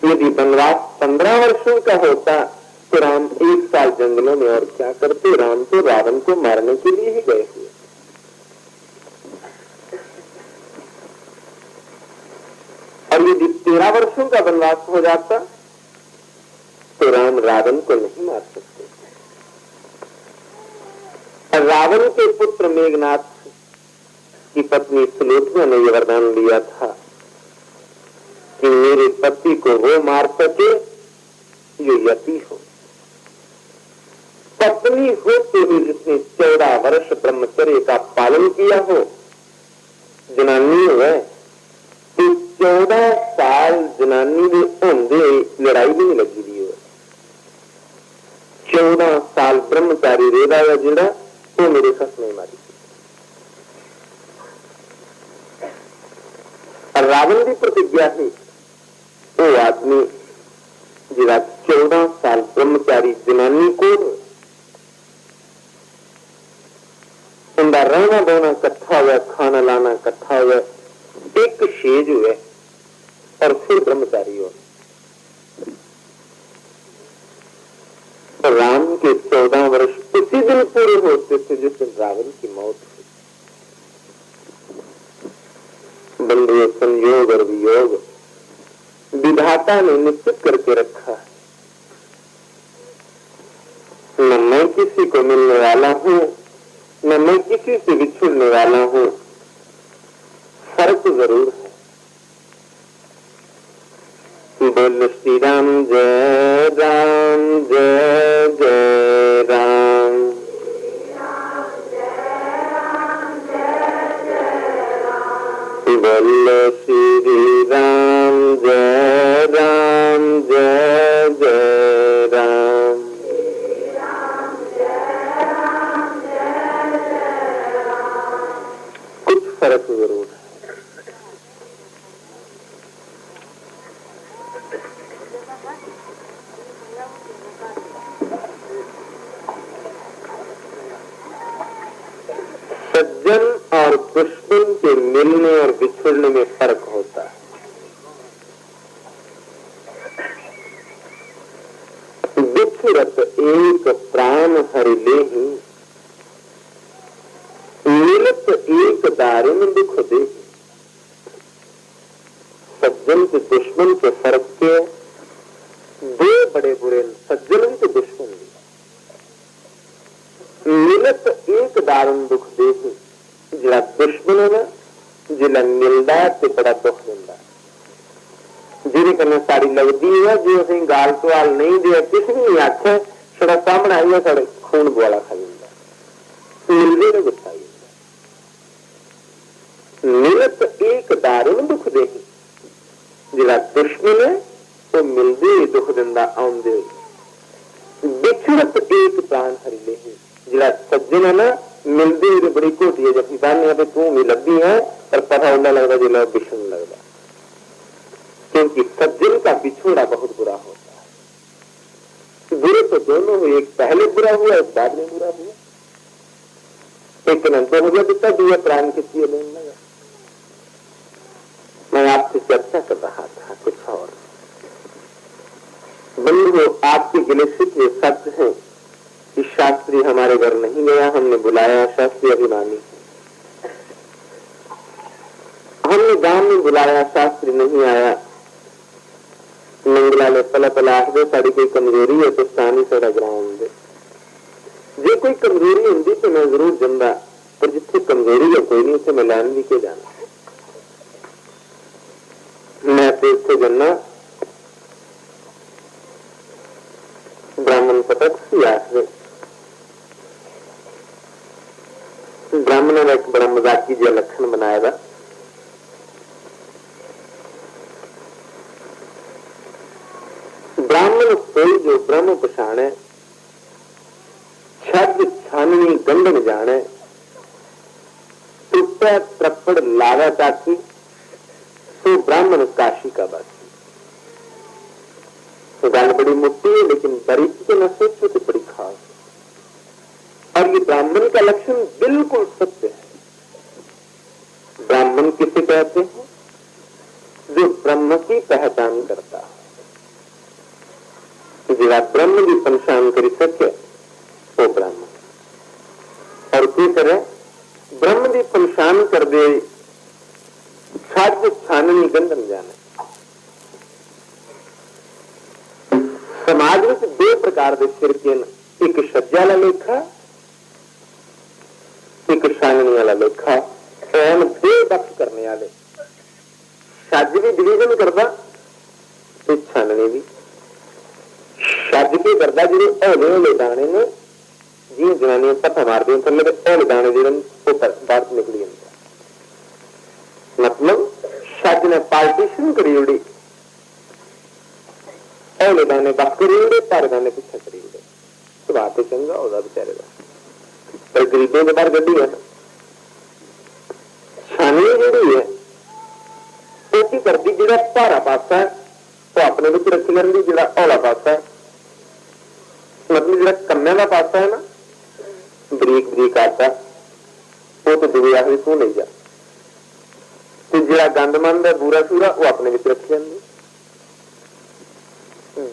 C: यदि वनवास 15 वर्षों का होता तो राम 1 साल जंगलों में और क्या करते? राम तो रावण को मारने के लिए ही गए हुए। और यदि 13 वर्षों का वनवास हो जाता तो राम रावण को नहीं मार सकते। रावण के पुत्र मेघनाथ की पत्नी सुलोचना ने यह वरदान लिया था कि मेरे पति को वो मार सके जो यति हो। पत्नी हो तो भी जिसने 14 वर्ष ब्रह्मचर्य का पालन किया हो, जनानी है, तो 14 साल जनानी ने होंदे लड़ाई भी नहीं लगी दी हो। 14 साल ब्रह्मचारी रेदा या जिड़ा वो मेरे सस नहीं मारी। रावण की प्रतिज्ञा है, वो आदमी जिरा 14 साल ब्रह्मचारी जनानी को उनका रहना बहना इकट्ठा हुआ, खाना लाना इकट्ठा हुआ, एक शेज हुए और फिर ब्रह्मचारी हो। राम के 14 वर्ष उसी दिन पूरे होते थे जिस दिन रावण की मौत हुई। बंधुओं, संयोग और वियोग विधाता ने निश्चित करके रखा है। न मैं किसी को मिलने वाला हूं, न मैं किसी से बिछुड़ने वाला हूं। फर्क जरूर है। बोल श्री राम जय राम, जय जय राम। बोल श्री राम जय राम, जय मिलने और बिछुड़ने में फर्क होता है। बिछुड़त एक प्राण हरि लेहि, मिलत एक दारुण दुख देहि। सज्जन के दुश्मन के फर्क के दो बड़े बुरे, सज्जन के दुश्मन भी। मिलत एक दारुण दुख देहि, जिला दुश्मन है ना, जिला मिलता है तो बड़ा दुख मिलता है। जिन्हें कने साड़ी लगती है, जो अं गाल टवाल नहीं दिया, किसी भी नहीं आखे, थोड़ा सामने आइए साढ़े खून बुआला खा जाता, मिलने में गुस्सा ही। मिलत एक दारुण दुख देही, जिला दुश्मन है वो मिलते दुख दिंदा आउंदे। बिछड़त एक प्राण हरि लेही, जिला सज्जन है ना, मिलते बड़ी घोटी है, जब बाने तू भी लगी है, पर पता उन्ना लगता जिला बिछड़ लगता, क्योंकि सज्जन का बिछोड़ा बहुत बुरा होता है। बुरे तो दोनों हुए, एक पहले बुरा हुआ, एक बाद में बुरा हुआ। एक नंद हो गया दिखता, दूसरा प्राण किसी लेने लगा। मैं आपसे चर्चा कर रहा था कुछ और। बंधु, आपके गिले शिकवे सत्य है कि शास्त्री हमारे घर नहीं गया, हमने बुलाया, शास्त्री अभिमानी। हमने गांव में बुलाया, शास्त्री नहीं आया। मंगला ने पला पला आखदे साड़ी कोई कमजोरी है तो सानी साड़ा ग्राउंड दे। जे कोई कमजोरी होंगी तो मैं जरूर जंदा, पर जिथे कमजोरी है कोई नहीं, उसे मैं लैन भी के जाना। मैं तो इससे जन्ना ब्राह्मण पटक सी आखदे। ब्राह्मणों ने एक बड़ा मजाकी जो लक्षण बनाया था। ब्राह्मण कोई जो ब्रह्म पछाणे, छद छाननी गंढन जाने, टुटा त्रप्पड़ लावा ताकी, तो ब्राह्मण काशी का बाकी। तो गाल बड़ी मोटी है, लेकिन बारीकी के न सोचो तो बड़ी खास। और ये ब्राह्मण का लक्षण बिल्कुल सत्य है। ब्राह्मण किसे कहते हैं? जो ब्रह्म की पहचान करता है। जिला ब्रह्म की पहचान कर सके वो ब्राह्मण। और किस तरह ब्रह्म की पहचान कर दे, छात्र छाननी गंधन जाने। समाज में दो प्रकार के फिरके, एक सज्जा वाला लेखा, एक छाननी वाला लेखा। एम दो पक्ष करने वाले, छज भी डिवीजन करता तो छाननी भी। छज के करता जो हौले हौले दाने ने, जी जनानियां पत्था मारती थले तो हौले दाने जो बाहर निकली जाते। मतलब छज ने पार्टीशन करी उड़ी, हौले दाने बस करी उड़े, पर दाने पिछा करी उड़े। सुभाव तो चंगा होगा बेचारे का, पर गरीबों के बाहर गड्डी है। छानी जी है वो की करती, जो भारा पासा है वो अपने भी रखी लेंगी, जो हौला पासा है मतलब जो कम्या का पासा है ना, बरीक बरीक आता, वो तो दूरी आखिरी तू नहीं जा। तो जो गंदमंद है बूरा सूरा वो अपने भी रखी लेंगी।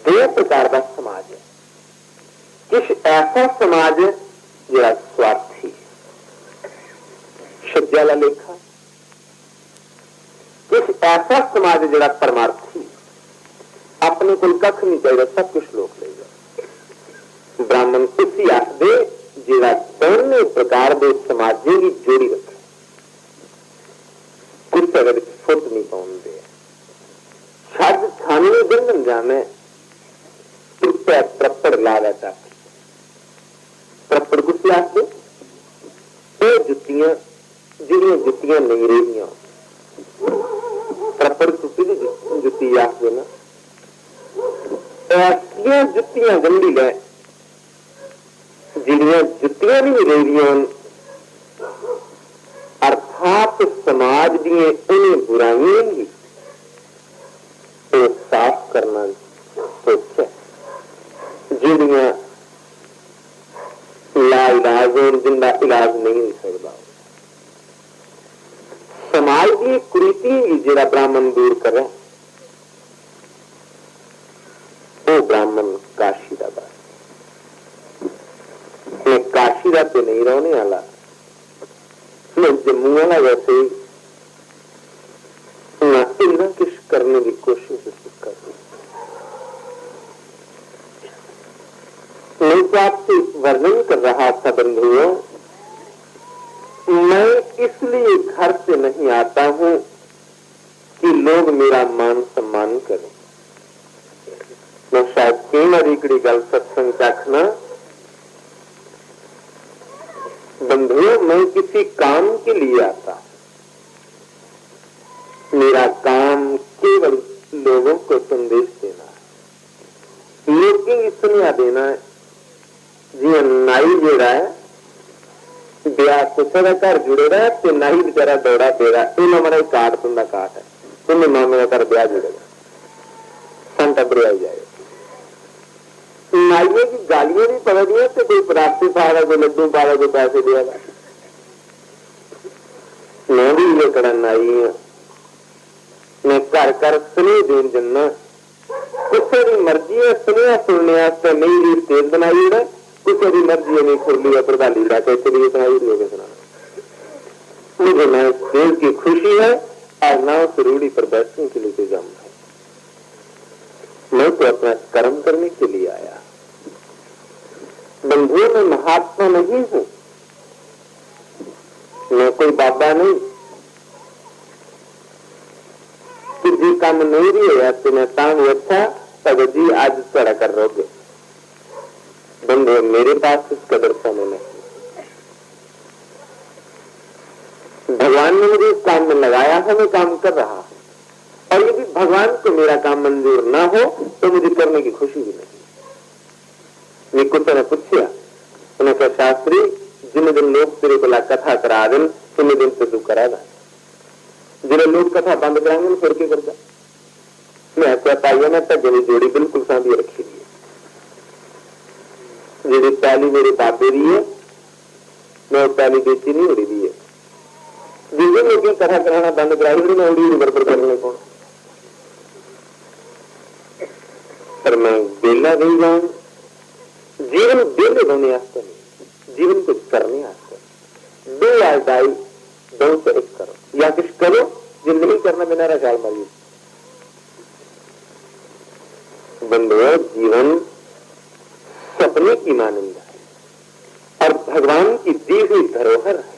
C: दो प्रकार का समाज है। किस ऐसा समाज है जो स्वार्थी, शब्द वाला लेखा। किस ऐसा समाज है जो परमार्थी, अपने को कख नहीं चाहिए, सब कुछ लोग ले जाओ। ब्राह्मण उसी आखदे जिला दोनों प्रकार के समाजों की जोड़ी रखे, कुछ अगर फुट नहीं पाते। छज छाननी गंढन जाने, टुटा त्रप्पड़ ला लेता। त्रप्पड़ कुछ आखदे वो जुतियां जिहड़ियां जुतियां नहीं रहियां, त्रप्पड़ टुटी दी जुती आखदे ना। ऐसियां जुतियां गंढी गए जिहड़ियां जुतियां नहीं रहियां, अर्थात समाज दिए उन्हें बुराइयां ही तो साफ करना सोचा, जिहड़ियां ला इलाज और जिंदा इलाज नहीं हो सकता। समाज समाज की कुरीति जरा ब्राह्मण दूर करे, वो ब्राह्मण काशी का बात। मैं काशी का तो नहीं रहने वाला, मैं जम्मू वाला वैसे ही ना किस करने की कोशिश कर रही। मैं तो आपसे वर्णन कर रहा था बंधुओं, मैं इसलिए घर से नहीं आता हूं कि लोग मेरा मान सम्मान करें। मैं शायद कई मरीकड़ी गल सत्संग चाखना बंधुओं, मैं किसी काम के लिए आता। मेरा काम केवल लोगों को संदेश देना है, लोगों की सुनिया देना है। जी नाई जेड़ा है ब्याह कुछ घर जुड़े रहा तो नाई बेचारा दौड़ा तेरा इन हमारा काट तुम काट है, तुम्हें मामे का घर ब्याह जुड़ेगा, संत बुरा जाएगा। नाइये की गालियां भी पड़ रही है तो कोई प्राप्ति पाएगा, कोई लड्डू पाएगा, कोई पैसे देगा। मैं भी ये कड़ा नाई है, मैं घर घर सुने देन जन्ना किसी की मर्जी है सुनिया सुनने मेरी स्टेज बनाई है, किसी की मर्जी है नहीं खुरली है प्रधाली कैसे लिए सुनाई लोग सुना। मुझे मैं स्टेज की खुशी है और ना उस रूढ़ी पर बैठने के लिए जाऊंगा। मैं तो अपना कर्म करने के लिए आया। बंधुओं में महात्मा नहीं हूं, मैं कोई बाबा नहीं कि जी काम नहीं रही है तो मैं तांग अच्छा तब जी आज थोड़ा कर रोगे। बंधु मेरे पास इस कदर समय नहीं। भगवान ने मुझे इस काम में लगाया है, मैं काम कर रहा हूं, और यदि भगवान को मेरा काम मंजूर ना हो तो मुझे करने की खुशी भी नहीं। मैं कुछ ने पूछा, उन्हें कहा शास्त्री जिन दिन लोग तेरे को कथा करा दें उन दिन से तू करा दा, जिन्हें लोग कथा बंद कराएंगे फिर क्या करता। मैं क्या पाइया मैं तक जोड़ी बिल्कुल सांभी रखी हुई है, जी पहली मेरे बाबे दी है, मैं पहली बेची नहीं हो रही है। जिन लोग कथा कराना बंद कराई मैं उड़ी बरबर करने को, पर मैं बेला नहीं जाऊं। जीवन बेले होने आते नहीं, जीवन कुछ करने आते। दो आदाई दो से एक करो, या कुछ करो जो नहीं करना बिना रचाल मारिए। बंधुओं जीवन सपने की मानंदा है और भगवान की दी हुई धरोहर है।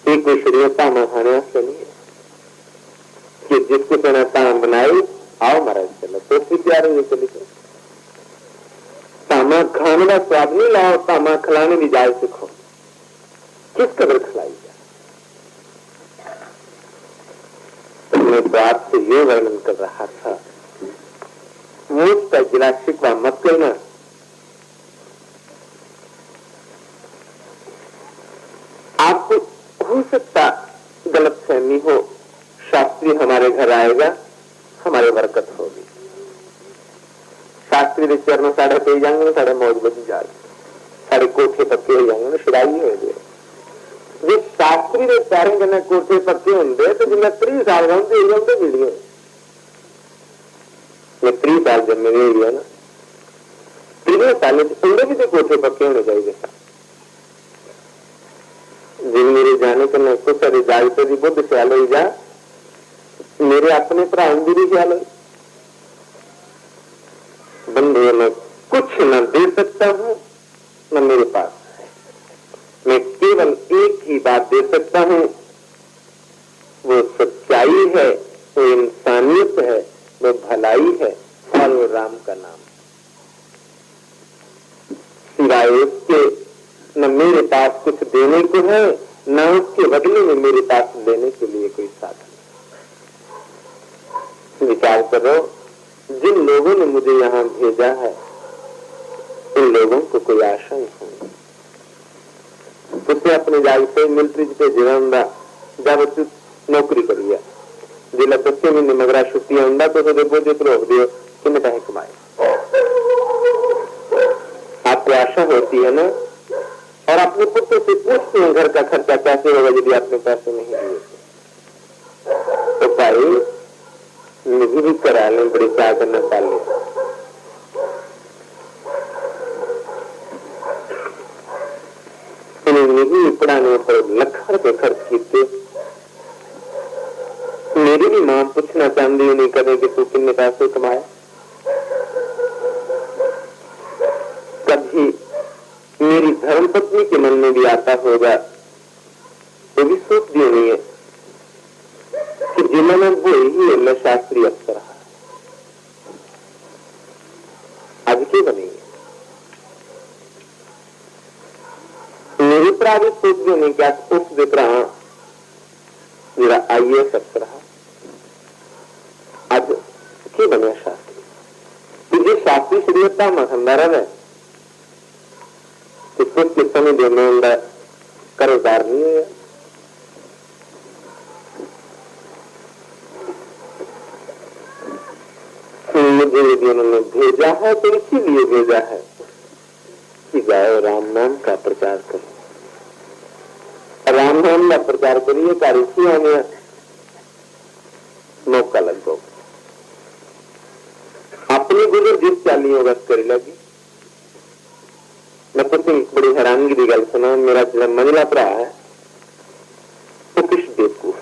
C: एक कोई शरीरता में खाने से नहीं है कि जिसको तेना ताम बनाई आओ महाराज चलो तो फिर प्यारे ये चली गए। तामा खाने का स्वाद नहीं लाओ, तामा खिलाने की जाए सीखो। किस कदर खिलाई जाए। तो मैं बात से ये वर्णन कर रहा था, मुझ का गिला शिकवा मत करना। आपको हो सकता गलत फहमी हो, शास्त्री हमारे घर आएगा हमारे बरकत होगी। शास्त्री के चरणों साढ़े पे जाएंगे, साढ़े मौज बजी जाए, साढ़े कोठे पक्के हो जाएंगे, शिराई हो गए। जिस शास्त्री के पैरों के कोठे पक्के होंगे तो जिन्हें 30 साल होंगे वीडियो मैं 30 साल जब मेरे है ना 30 साल उनके भी तो कोठे पक्के होने चाहिए। जिन मेरे जाने के मैं कुछ सारी जागते भी बुद्ध ख्याल हो जा, मेरे अपने भरा भी ख्याल हो। बंधु मैं कुछ न दे सकता हूं न मेरे पास है, मैं केवल एक ही बात दे सकता हूं, वो सच्चाई है, वो इंसानियत है, वो भलाई है और वो राम का नाम। सिवाय उसके न मेरे पास कुछ देने को है, न उसके बदले में मेरे पास देने के लिए कोई साधन। विचार करो, जिन लोगों ने मुझे यहाँ भेजा है उन लोगों को कोई आशा नहीं होगी। उसने अपने जागते मिलिट्री पे जीवन जब नौकरी करी है, जिला 10 महीने मगरा छुट्टी होंगे तो बोझे तो रोक दियो कितने पैसे कमाए। आपको आशा होती है ना, और अपने पुत्र से पूछते हैं घर का खर्चा कैसे होगा यदि आपने पैसे नहीं दिए। त्याग न पाले। निजी पढ़ाने पर लाखां रुपए खर्च किए। मेरी भी मां पूछना चाहती नहीं कदे कि तू कितने पैसे कमाए। कभी मेरी धर्मपत्नी के मन में भी आता होगा तो भी सोच दी नहीं है कि जिन्होंने वो ही अल्लाह शास्त्री अफसर है, आज क्यों बनेंगे। मेरी भरा भी सोच दी नहीं क्या उस दिखा मेरा IAS अफसर है, आज क्यों बने शास्त्री। तुझे शास्त्री शरीयत का मखंदारा है कि समय देने वाला कर्जदार नहीं है। मुझे यदि उन्होंने भेजा है तो इसीलिए भेजा है कि जाओ राम नाम का प्रचार करो, राम नाम का प्रचार करिए। कारिशी आने मौका लग गो अपनी गुजर जिस चाली होगा कर लगी। मैं तो एक बड़ी हैरानगी की गल सुना। मेरा जो मंझला भरा है वो किश बेवकूफ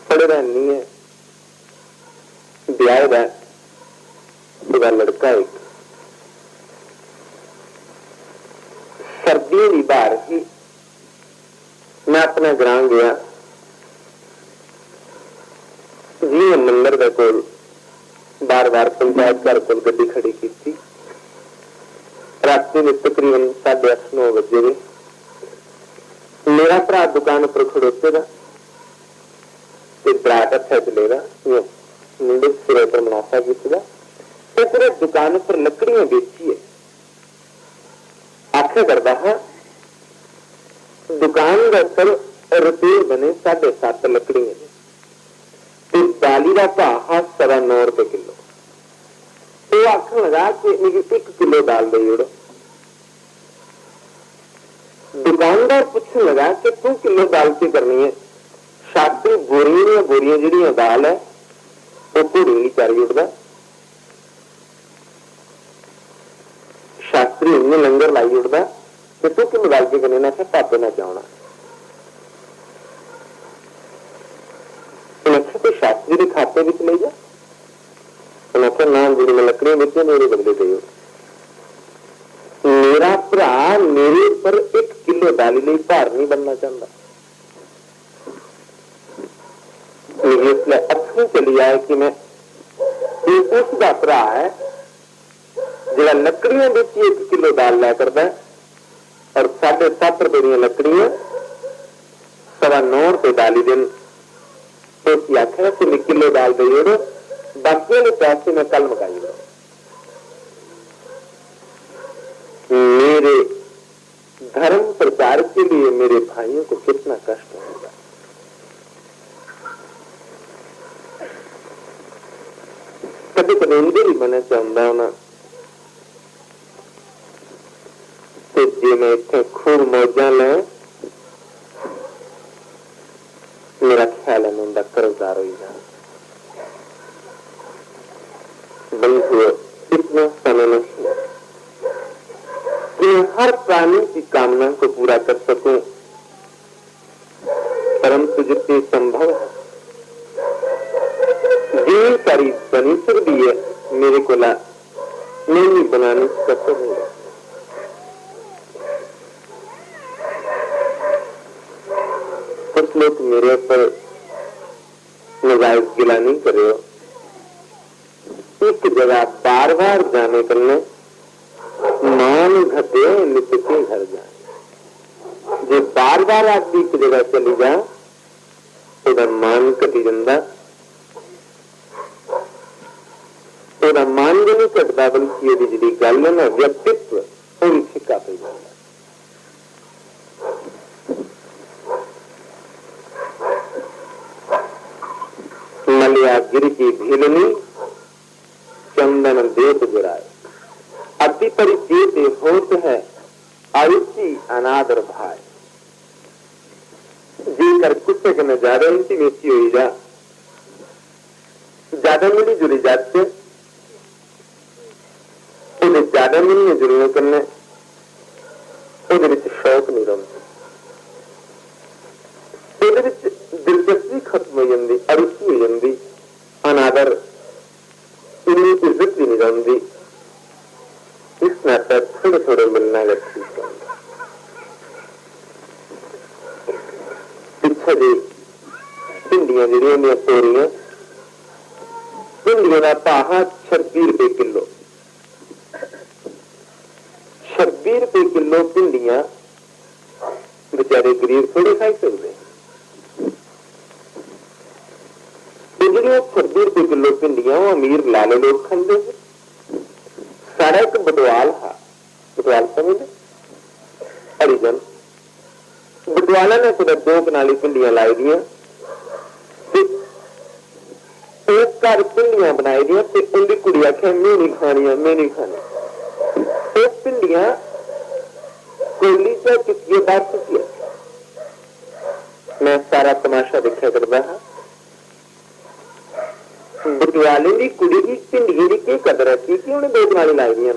C: पढ़ेगा नहीं है, ब्याह का लड़का एक सर्दियों की बाहर ही मैं अपना ग्रां गया जी मंदिर के कोल बार बार पंचायत घर को गड्डी खड़ी की थी। रात में तकरीबन 8:30-9 बजे ने मेरा भरा दुकान पर खड़ोतेगा बरात अच्छा चलेगा मुंडे सिरे पर मुनाफा कीता तो पूरे दुकान पर लकड़ियां बेची आखे करता है दुकान का सर रुपये बने 7.5 लकड़ियां तो दाली का भाव 9.25 रुपए किलो। तो आखन लगा कि 1 किलो दाल दे जोड़ो। दुकानदार पूछने लगा कि तू किलो दाल की करनी है। शास्त्री बोरियां जी दाल है वो घोड़ी चार जुड़ता। शास्त्री इन्हें लंगर लाई जुड़ता तो तू किलो दाल की करनी ना पापे ना चाहना। तो शास्त्री के खाते में ले जा नाम जी मैं लकड़ियां बेचे मेरे बदले दे। मेरा भरा मेरे पर 1 किलो दाली नहीं भार नहीं बनना चाहता। इसलिए अच्छी चली आए कि मैं उसका भरा है जरा लकड़ियां बेची 1 किलो दाल ला करता है और 7.5 रुपए लकड़ियां 9.25 रुपए दाली दिन तो आखिर कि 1 किलो दाल दे जोड़ो बाकी वाले पैसे में कल मकाई दो। मेरे धर्म प्रचार के लिए मेरे भाइयों को कितना कष्ट होगा। कभी कभी इंदे ही बने चाहता हूं ना तो जी मैं इतने खूब मौजा ले मेरा ख्याल है मैं उनका कर्जदार हो जाए। बल्कि इतना समय नहीं कि हर प्राणी की कामना को पूरा कर सकूं, परंतु जितनी संभव है जीवन सारी बनी सकती है मेरे को ला नहीं बनाने का तो नहीं। कुछ लोग मेरे ऊपर नजायज गिला नहीं कर रहे हो। एक जगह बार बार जाने करने मान घटे नित्य के घर जाए। जो बार बार आदमी एक जगह चली जा तो मान घटी जाता। तो मान भी नहीं घटता बल्कि यदि जी गल है ना व्यक्तित्व वो भी फिक्का पै जाता। मलिया गिर की भीलनी चंदन देत गिराए अति परिचेत होत है आयुषी अनादर भाई। जेकर कुत्ते के नजारे इनकी वेची हुई जा ज्यादा मिली जुली जाते उन्हें ज्यादा मिलने जुलने करने शौक नहीं रहा, दिलचस्पी खत्म हो जाती, अरुचि हो जाती, अनादर इन्नी इज्जत भी नहीं रही। इस नाते थोड़े थोड़े मिलना ठीक है। पिछा जी भिंडियां जी तोरियां भिंडियों का भाव 26 रुपए किलो, 26 रुपए किलो भिंडियां बेचारे गरीब थोड़े खाई सकते। जो 26 रुपए किलो भिंडियां वो अमीर लाले लोग खाते हैं। सारा एक बटवाल था, बटवाल समझ हरिजन बटवाला ने कुछ 2 कनाली भिंडियां लाई दियां, एक घर भिंडियां बनाई दियां, उनकी कुड़ी आख्या मैं नहीं खानिया, मैं नहीं खानी। एक भिंडियां कोली च चुकी बाहर चुकी। मैं सारा तमाशा देखा करता हा। बटवाले की कुड़ी की भिंडिया की क्या कदर है कि उन्हें 2 कनाली लाई दियां,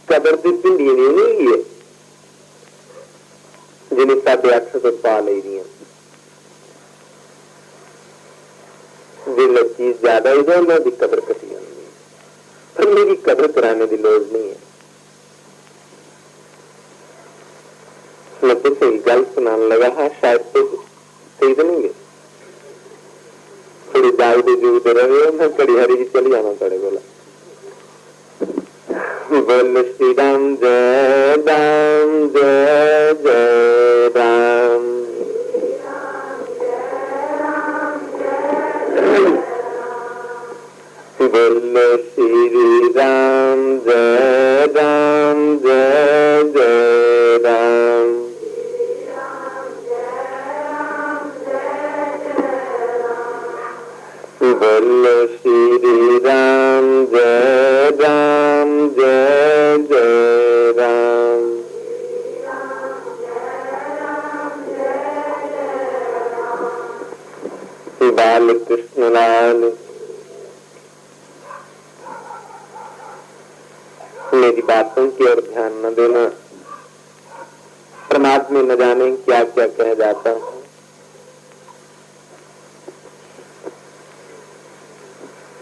C: कदर की भिंडिया नहीं है जिन्हें 850 पा ली दियां। जो चीज ज्यादा ही जाए उन्होंने कदर कटी जाती है, पर मेरी कदर कराने की लोड़ नहीं है। मैं किसी गल सुनाने लगा हाँ, शायद तो सही बनेंगे, थोड़ी दाल भी जूते रहे, मैं कड़ी हरी जी चली जाना पड़े। बोला बोल श्री राम जय राम जय जय राम, बोल श्री राम जय राम जय जय राम, बोल श्री राम जय राम जय जय राम। बाल कृष्ण लाल मेरी बातों की ओर ध्यान न देना, परमात्मा न जाने क्या क्या कह जाता है।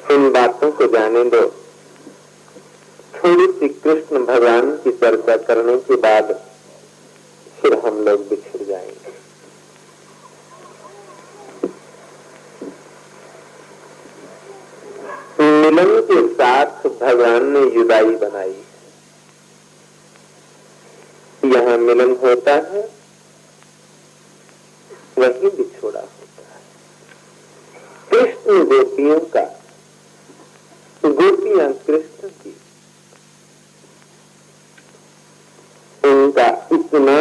C: इन बातों को जाने दो। थोड़ी सी कृष्ण भगवान की चर्चा करने के बाद फिर हम लोग बिछड़ जाएंगे। मिलन के साथ भगवान ने जुदाई बनाई। यहाँ मिलन होता है, वहीं बिछोड़ा होता है। कृष्ण गोपियों का, गोपियां कृष्ण की, उनका इतना